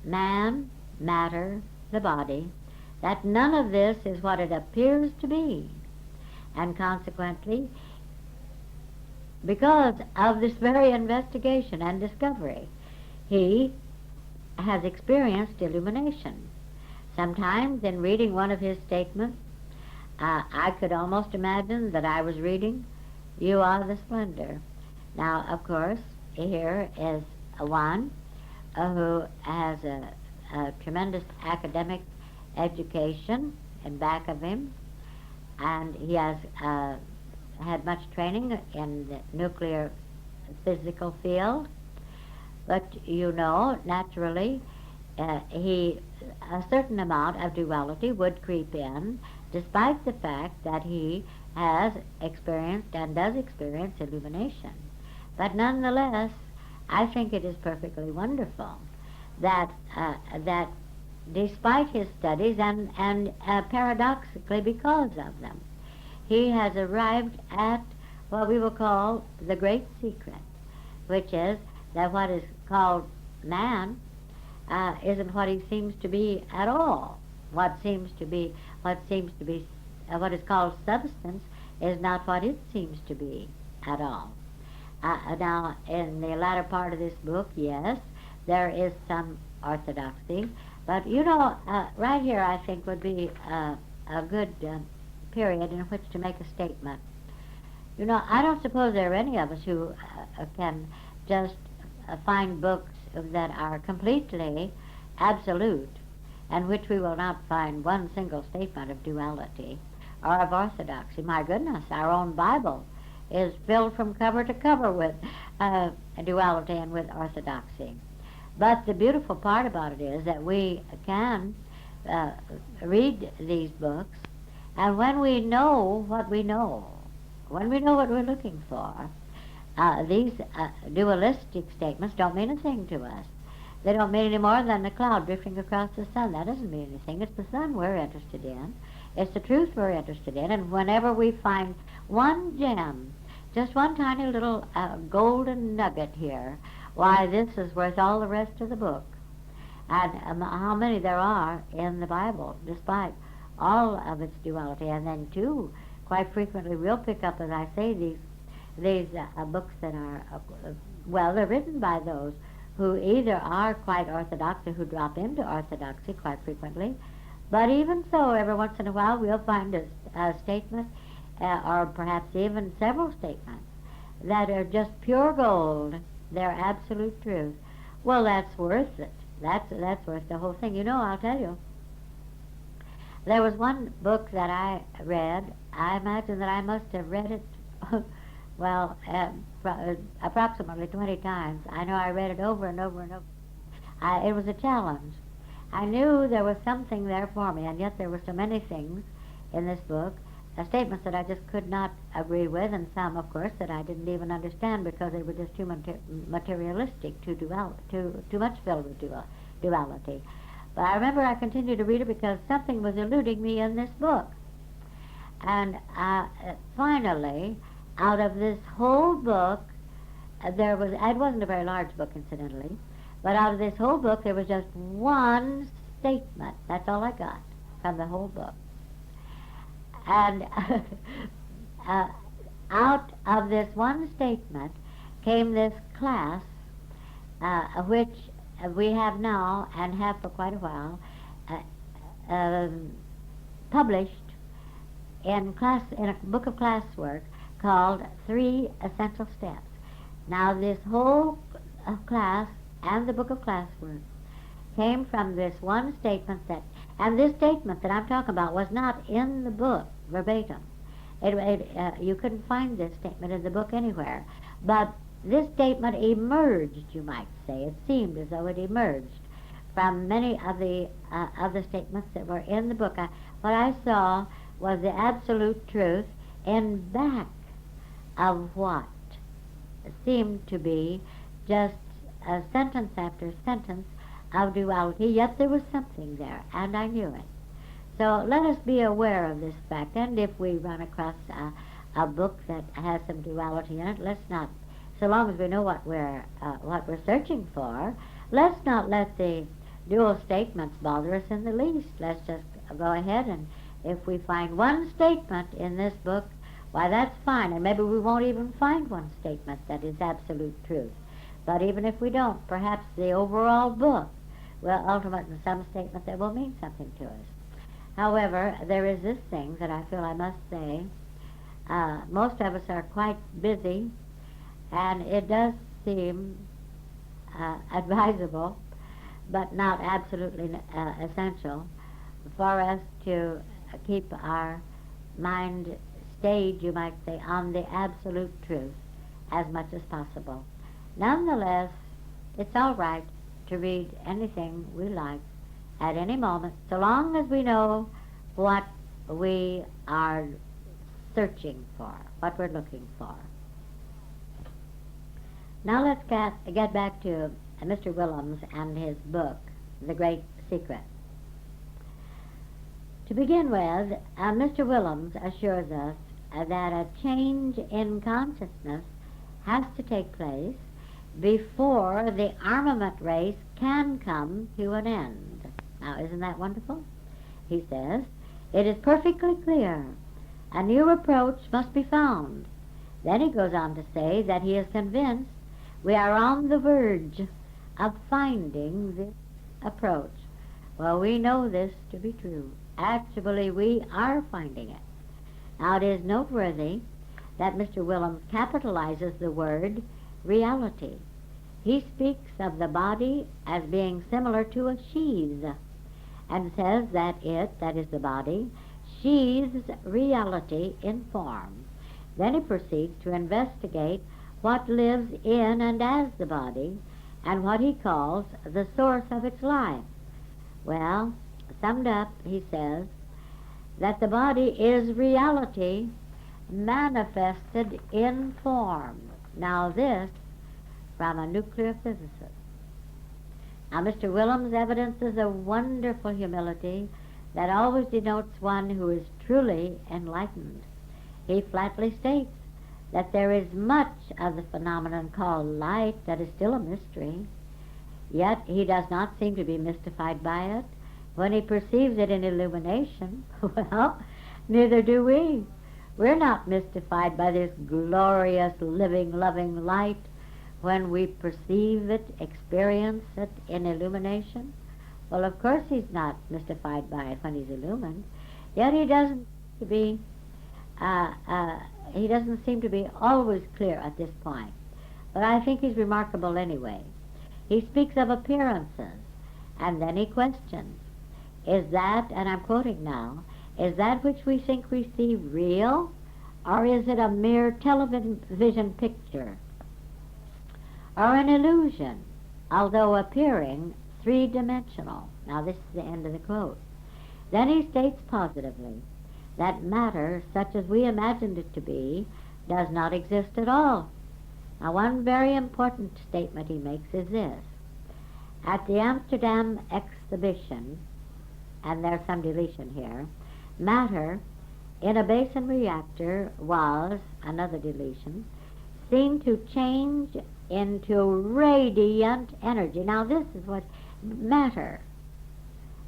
man, matter, the body, that none of this is what it appears to be. And consequently, because of this very investigation and discovery, he has experienced illumination. Sometimes in reading one of his statements, I could almost imagine that I was reading You Are the Splendor. Now, of course, here is one who has a tremendous academic education in back of him, and he has had much training in the nuclear physical field. But you know, naturally, a certain amount of duality would creep in, despite the fact that he has experienced and does experience illumination. But nonetheless, I think it is perfectly wonderful that that despite his studies and paradoxically because of them, he has arrived at what we will call the great secret, which is that what is called man isn't what he seems to be at all. What seems to be what is called substance is not what it seems to be at all. Now, in the latter part of this book, yes, there is some orthodoxy, but right here I think would be a good period in which to make a statement. I don't suppose there are any of us who can just find books that are completely absolute, and which we will not find one single statement of duality or of orthodoxy. My goodness, our own Bible is filled from cover to cover with duality and with orthodoxy. But the beautiful part about it is that we can read these books, and when we know what we know, when we know what we're looking for, these dualistic statements don't mean a thing to us. They don't mean any more than the cloud drifting across the sun. That doesn't mean anything. It's the sun we're interested in. It's the truth we're interested in. And whenever we find one gem, just one tiny little golden nugget here, why, this is worth all the rest of the book. And how many there are in the Bible, despite all of its duality. And then, too, quite frequently we'll pick up, as I say, these books that are, they're written by those who either are quite orthodox or who drop into orthodoxy quite frequently. But even so, every once in a while we'll find a statement, or perhaps even several statements, that are just pure gold. They're absolute truth. Well, that's worth it. That's worth the whole thing. I'll tell you. There was one book that I read. I imagine that I must have read it, approximately 20 times. I know I read it over and over and over. It was a challenge. I knew there was something there for me, and yet there were so many things in this book, statements that I just could not agree with, and some, of course, that I didn't even understand because they were just too materialistic, too much filled with duality. But I remember I continued to read it because something was eluding me in this book. And finally, out of this whole book, it wasn't a very large book, incidentally, but out of this whole book there was just one statement. That's all I got from the whole book. And out of this one statement came this class, which we have now and have for quite a while published in a book of classwork called 3 Essential Steps. Now, this whole class and the book of classwork came from this one statement and this statement that I'm talking about was not in the book verbatim. You couldn't find this statement in the book anywhere. But this statement emerged, you might say. It seemed as though it emerged from many of the statements that were in the book. What I saw was the absolute truth in back of what seemed to be just a sentence after sentence of duality, yet there was something there, and I knew it. So let us be aware of this fact, and if we run across a book that has some duality in it, let's not, so long as we know what we're searching for, let's not let the dual statements bother us in the least. Let's just go ahead, and if we find one statement in this book, why, that's fine, and maybe we won't even find one statement that is absolute truth. But even if we don't, perhaps the overall book will ultimate in some statement that will mean something to us. However, there is this thing that I feel I must say. Most of us are quite busy, and it does seem advisable, but not absolutely essential, for us to keep our mind stayed, you might say, on the absolute truth as much as possible. Nonetheless, it's all right to read anything we like at any moment, so long as we know what we are searching for, what we're looking for. Now let's get back to Mr. Willems and his book, The Great Secret. To begin with, Mr. Willems assures us that a change in consciousness has to take place before the armament race can come to an end. Now, isn't that wonderful? He says, it is perfectly clear. A new approach must be found. Then he goes on to say that he is convinced we are on the verge of finding this approach. Well, we know this to be true. Actually, we are finding it. Now, it is noteworthy that Mr. Willems capitalizes the word reality. He speaks of the body as being similar to a sheath and says that it, that is the body, sheathes reality in form. Then he proceeds to investigate what lives in and as the body and what he calls the source of its life. Well, summed up, he says that the body is reality manifested in form. Now this from a nuclear physicist. Now Mr. Willems evidences a wonderful humility that always denotes one who is truly enlightened. He flatly states that there is much of the phenomenon called light that is still a mystery, yet he does not seem to be mystified by it. When he perceives it in illumination, well, neither do we. We're not mystified by this glorious, living, loving light when we perceive it, experience it in illumination. Well, of course he's not mystified by it when he's illumined, yet he doesn't seem to be always clear at this point. But I think he's remarkable anyway. He speaks of appearances, and then he questions, is that, and I'm quoting now, is that which we think we see real, or is it a mere television picture, or an illusion, although appearing three-dimensional? Now this is the end of the quote. Then he states positively that matter, such as we imagined it to be, does not exist at all. Now one very important statement he makes is this. At the Amsterdam exhibition, and there's some deletion here, matter in a basin reactor was, another deletion, seen to change into radiant energy. Now this is what matter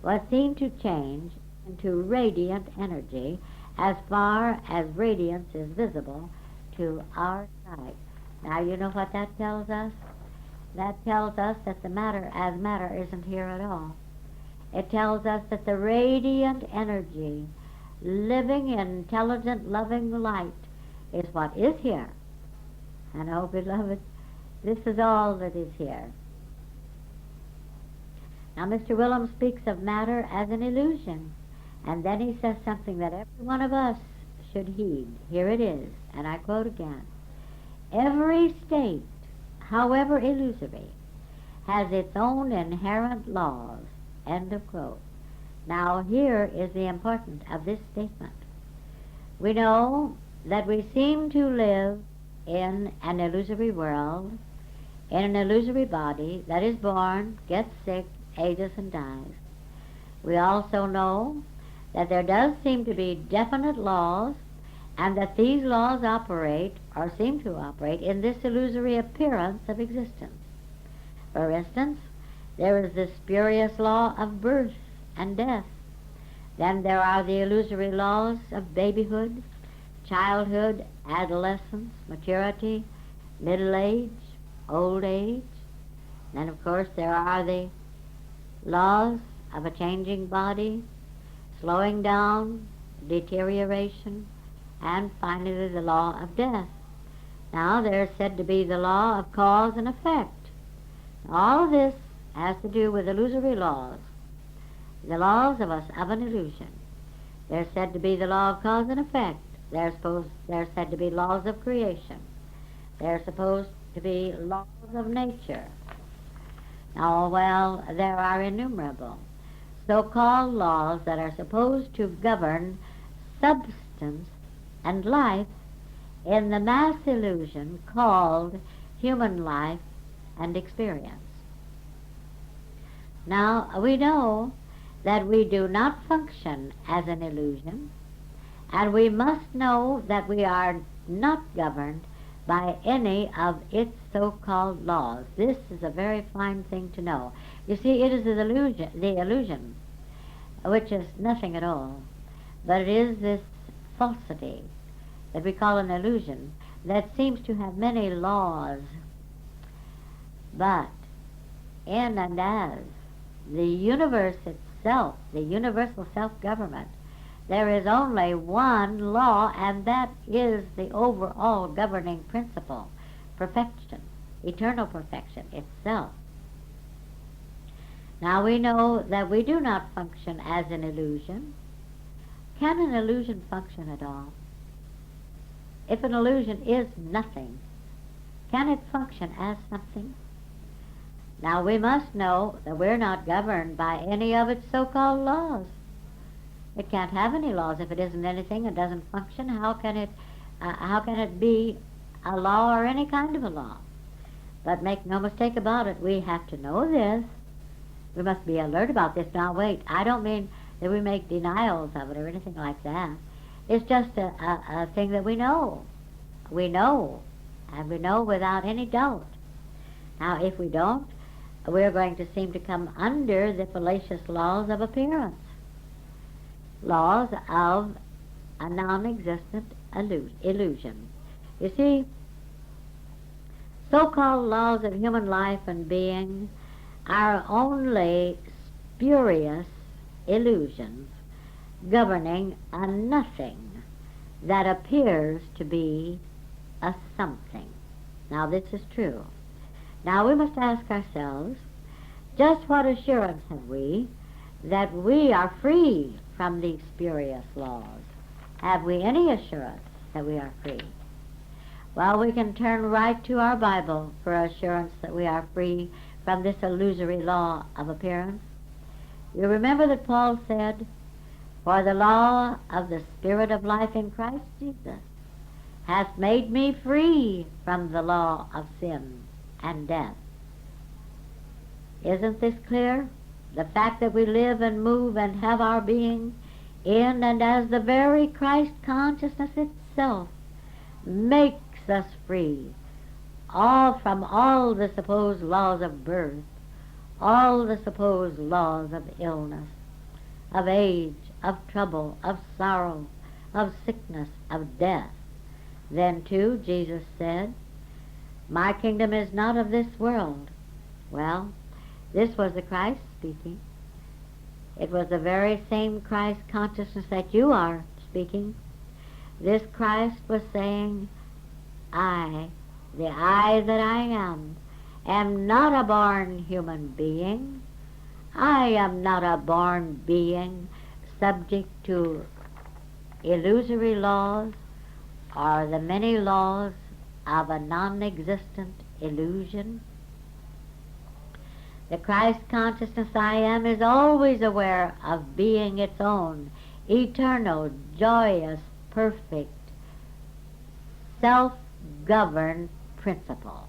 was seen to change into radiant energy as far as radiance is visible to our sight. Now you know what that tells us? That tells us that the matter as matter isn't here at all. It tells us that the radiant energy, living, intelligent, loving light is what is here. And oh, beloved, this is all that is here. Now, Mr. Willems speaks of matter as an illusion, and then he says something that every one of us should heed. Here it is, and I quote again. Every state, however illusory, has its own inherent laws. End of quote. Now, here is the importance of this statement. We know that we seem to live in an illusory world, in an illusory body that is born, gets sick, ages, and dies. We also know that there does seem to be definite laws, and that these laws operate, or seem to operate, in this illusory appearance of existence. For instance, there is the spurious law of birth and death. Then there are the illusory laws of babyhood, childhood, adolescence, maturity, middle age, old age. Then, of course, there are the laws of a changing body, slowing down, deterioration, and finally the law of death. Now, there's said to be the law of cause and effect. All of this has to do with illusory laws, the laws of an illusion. There's said to be the law of cause and effect. There's said to be laws of creation. There's supposed to be laws of nature. Now, well, there are innumerable so-called laws that are supposed to govern substance and life in the mass illusion called human life and experience. Now, we know that we do not function as an illusion, and we must know that we are not governed by any of its so-called laws. This is a very fine thing to know. You see, it is the illusion, which is nothing at all, but it is this falsity that we call an illusion that seems to have many laws. But in and as the universe itself, the universal self-government, there is only one law, and that is the overall governing principle, perfection, eternal perfection itself. Now we know that we do not function as an illusion. Can an illusion function at all? If an illusion is nothing, can it function as something? Now we must know that we're not governed by any of its so-called laws. It can't have any laws if it isn't anything. It doesn't function. How can it be a law or any kind of a law? But make no mistake about it, we have to know this. We must be alert about this. Now wait, I don't mean that we make denials of it or anything like that. It's just a thing that we know. We know, and we know without any doubt. Now if we don't, we're going to seem to come under the fallacious laws of appearance, laws of a non-existent illusion. You see, so-called laws of human life and being are only spurious illusions governing a nothing that appears to be a something. Now this is true. Now we must ask ourselves, just what assurance have we that we are free from these spurious laws? Have we any assurance that we are free? Well, we can turn right to our Bible for assurance that we are free from this illusory law of appearance. You remember that Paul said, "For the law of the Spirit of life in Christ Jesus hath made me free from the law of sin and death." Isn't this clear? The fact that we live and move and have our being in and as the very Christ consciousness itself makes us free from all the supposed laws of birth, all the supposed laws of illness, of age, of trouble, of sorrow, of sickness, of death. Then too, Jesus said, "My kingdom is not of this world." Well, this was the Christ speaking. It was the very same Christ consciousness that you are speaking. This Christ was saying, I, the I that I am not a born human being. I am not a born being subject to illusory laws or the many laws of a non-existent illusion. The Christ consciousness I am is always aware of being its own, eternal, joyous, perfect, self-governed principle.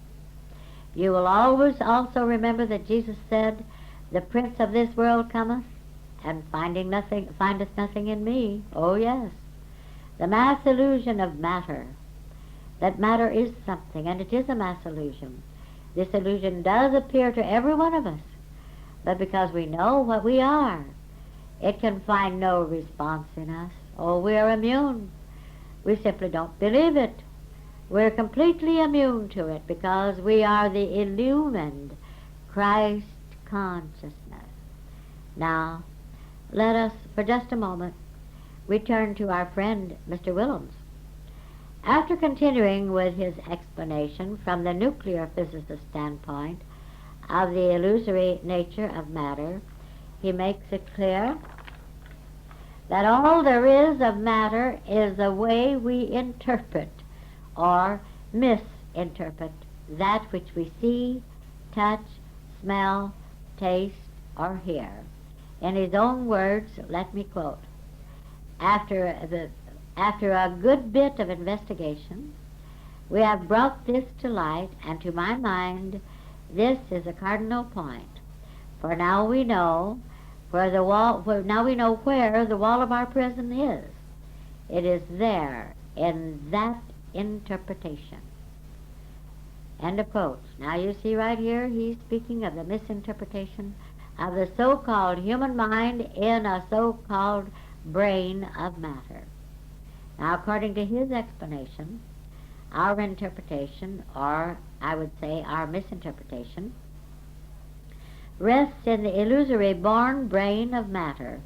You will always also remember that Jesus said, "The prince of this world cometh, and findeth nothing in me." Oh yes, the mass illusion of matter, that matter is something, and it is a mass illusion. This illusion does appear to every one of us, but because we know what we are, it can find no response in us. Oh, we are immune. We simply don't believe it. We're completely immune to it because we are the illumined Christ consciousness. Now, let us, for just a moment, return to our friend, Mr. Willems. After continuing with his explanation from the nuclear physicist standpoint of the illusory nature of matter, he makes it clear that all there is of matter is the way we interpret or misinterpret that which we see, touch, smell, taste, or hear. In his own words, let me quote, after a good bit of investigation, We have brought this to light, and to my mind, this is a cardinal point. For now we know where the wall. Now we know where the wall of our prison is. It is there in that interpretation. End of quotes. Now you see right here, he's speaking of the misinterpretation of the so-called human mind in a so-called brain of matter. Now, according to his explanation, our interpretation, or I would say our misinterpretation, rests in the illusory born brain of matter.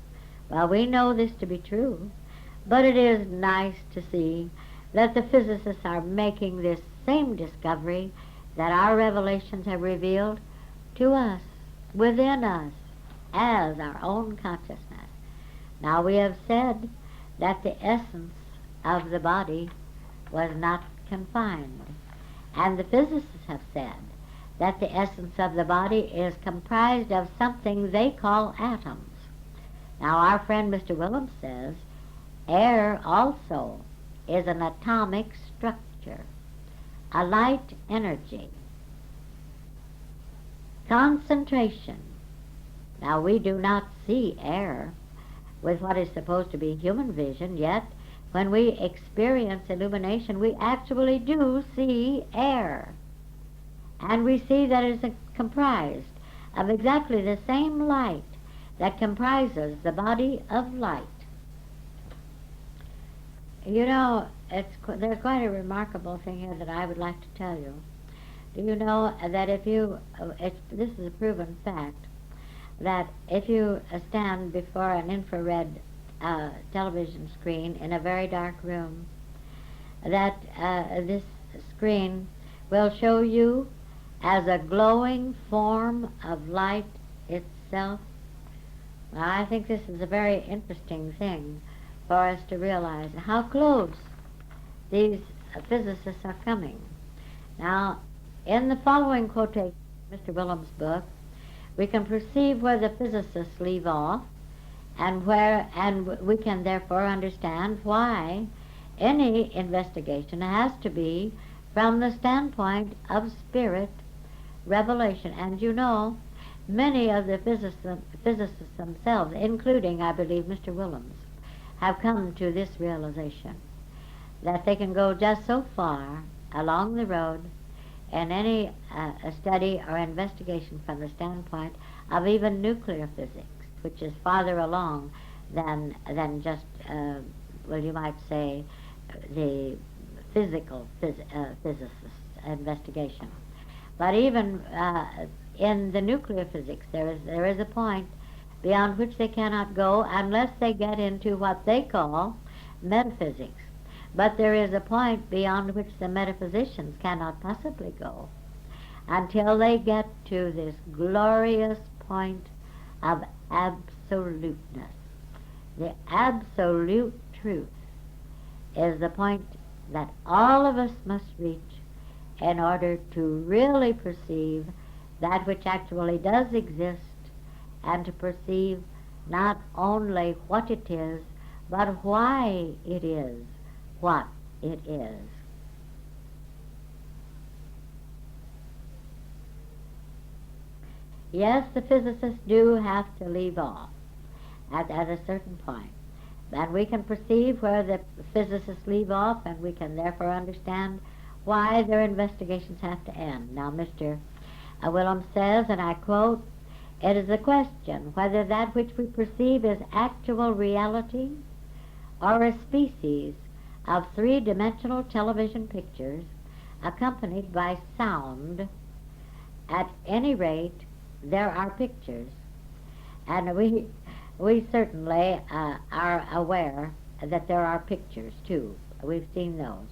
Well, we know this to be true, but it is nice to see that the physicists are making this same discovery that our revelations have revealed to us, within us, as our own consciousness. Now, we have said that the essence of the body was not confined, and the physicists have said that the essence of the body is comprised of something they call atoms. Now, our friend Mr. Willems says air also is an atomic structure, a light energy, concentration. Now, we do not see air with what is supposed to be human vision, yet when we experience illumination, we actually do see air. And we see that it is comprised of exactly the same light that comprises the body of light. You know, there's quite a remarkable thing here that I would like to tell you. Do you know that if you, this is a proven fact, that if you stand before an infrared television screen in a very dark room, that this screen will show you as a glowing form of light itself? Well, I think this is a very interesting thing for us to realize how close these physicists are coming. Now, in the following quotation from Mr. Willems' book, we can perceive where the physicists leave off, and we can therefore understand why any investigation has to be from the standpoint of spirit revelation. And you know, many of the physicists themselves, including, I believe, Mr. Willems, have come to this realization that they can go just so far along the road in any study or investigation from the standpoint of even nuclear physics, which is farther along than just, well, you might say, the physical physicist investigation. But even in the nuclear physics, there is a point beyond which they cannot go unless they get into what they call metaphysics. But there is a point beyond which the metaphysicians cannot possibly go until they get to this glorious point of absoluteness. The absolute truth is the point that all of us must reach in order to really perceive that which actually does exist, and to perceive not only what it is, but why it is what it is. Yes, the physicists do have to leave off at a certain point. And we can perceive where the physicists leave off, and we can therefore understand why their investigations have to end. Now, Mr. Willems says, and I quote, "It is a question whether that which we perceive is actual reality or a species of three-dimensional television pictures accompanied by sound. At any rate, there are pictures." And we certainly are aware that there are pictures, too. We've seen those.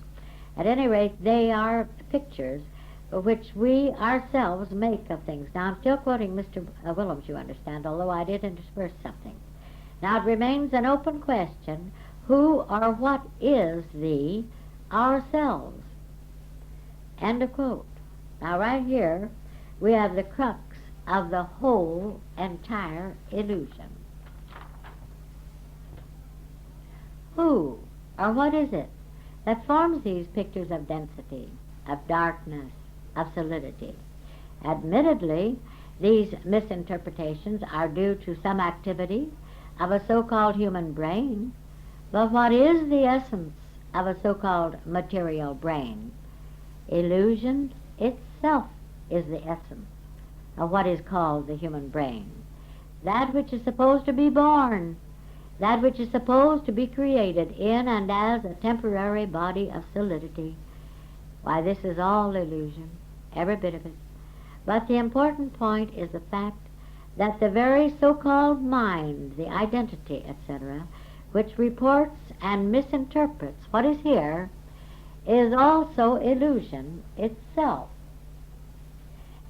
At any rate, they are pictures which we ourselves make of things. Now, I'm still quoting Mr. Willems, you understand, although I did intersperse something. Now, it remains an open question, who or what is the ourselves? End of quote. Now, right here, we have the crux of the whole entire illusion. Who or what is it that forms these pictures of density, of darkness, of solidity. Admittedly, these misinterpretations are due to some activity of a so-called human brain, but what is the essence of a so-called material brain? Illusion itself is the essence of what is called the human brain. That which is supposed to be born, that which is supposed to be created in and as a temporary body of solidity. Why, this is all illusion, every bit of it. But the important point is the fact that the very so-called mind, the identity, etc., which reports and misinterprets what is here, is also illusion itself.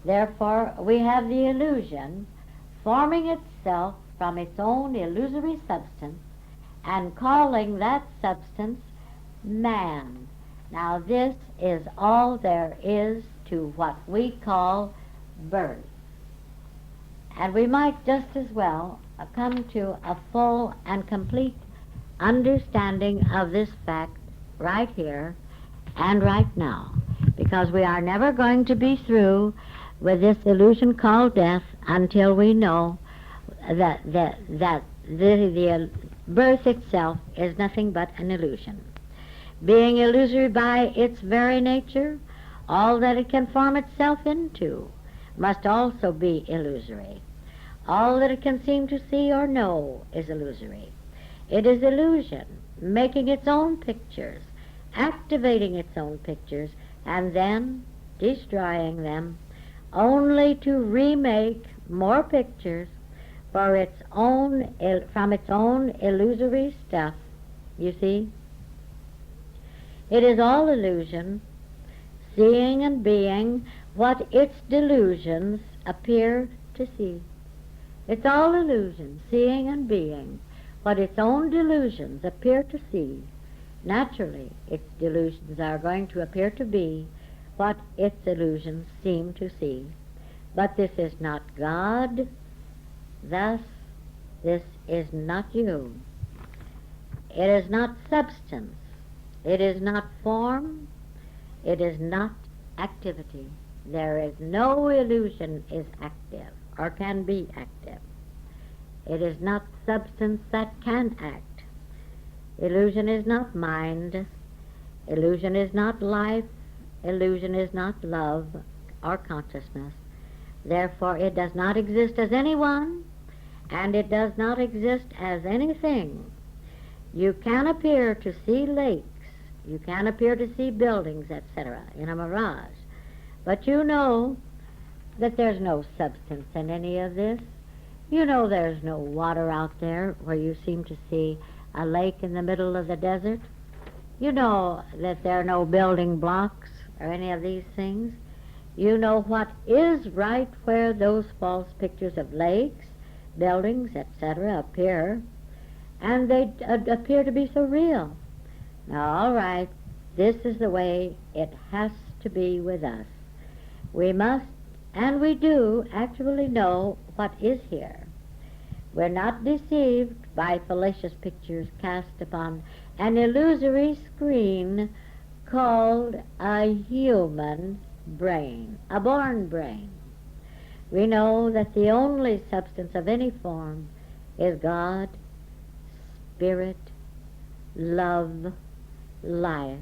Therefore, we have the illusion forming itself from its own illusory substance and calling that substance man. Now, this is all there is to what we call birth. And we might just as well come to a full and complete understanding of this fact right here and right now, because we are never going to be through with this illusion called death until we know that the birth itself is nothing but an illusion. Being illusory by its very nature, all that it can form itself into must also be illusory. All that it can seem to see or know is illusory. It is illusion, making its own pictures, activating its own pictures, and then destroying them, only to remake more pictures for its own, from its own illusory stuff. You see? It is all illusion, seeing and being what its delusions appear to see. It's all illusion, seeing and being what its own delusions appear to see. Naturally, its delusions are going to appear to be what its illusions seem to see. But this is not God, thus this is not you. It is not substance, it is not form, it is not activity. There is no illusion is active or can be active. It is not substance that can act. Illusion is not mind. Illusion is not life. Illusion is not love or consciousness. Therefore, it does not exist as anyone, and it does not exist as anything. You can appear to see lakes, you can appear to see buildings, etc., in a mirage, but you know that there's no substance in any of this. You know there's no water out there where you seem to see a lake in the middle of the desert. You know that there are no building blocks or any of these things. You know what is right where those false pictures of lakes, buildings, etc. appear, and they appear to be so real. Now, all right, this is the way it has to be with us. We must, and we do, actually know what is here. We're not deceived by fallacious pictures cast upon an illusory screen called a human brain, a born brain. We know that the only substance of any form is God, Spirit, love, life,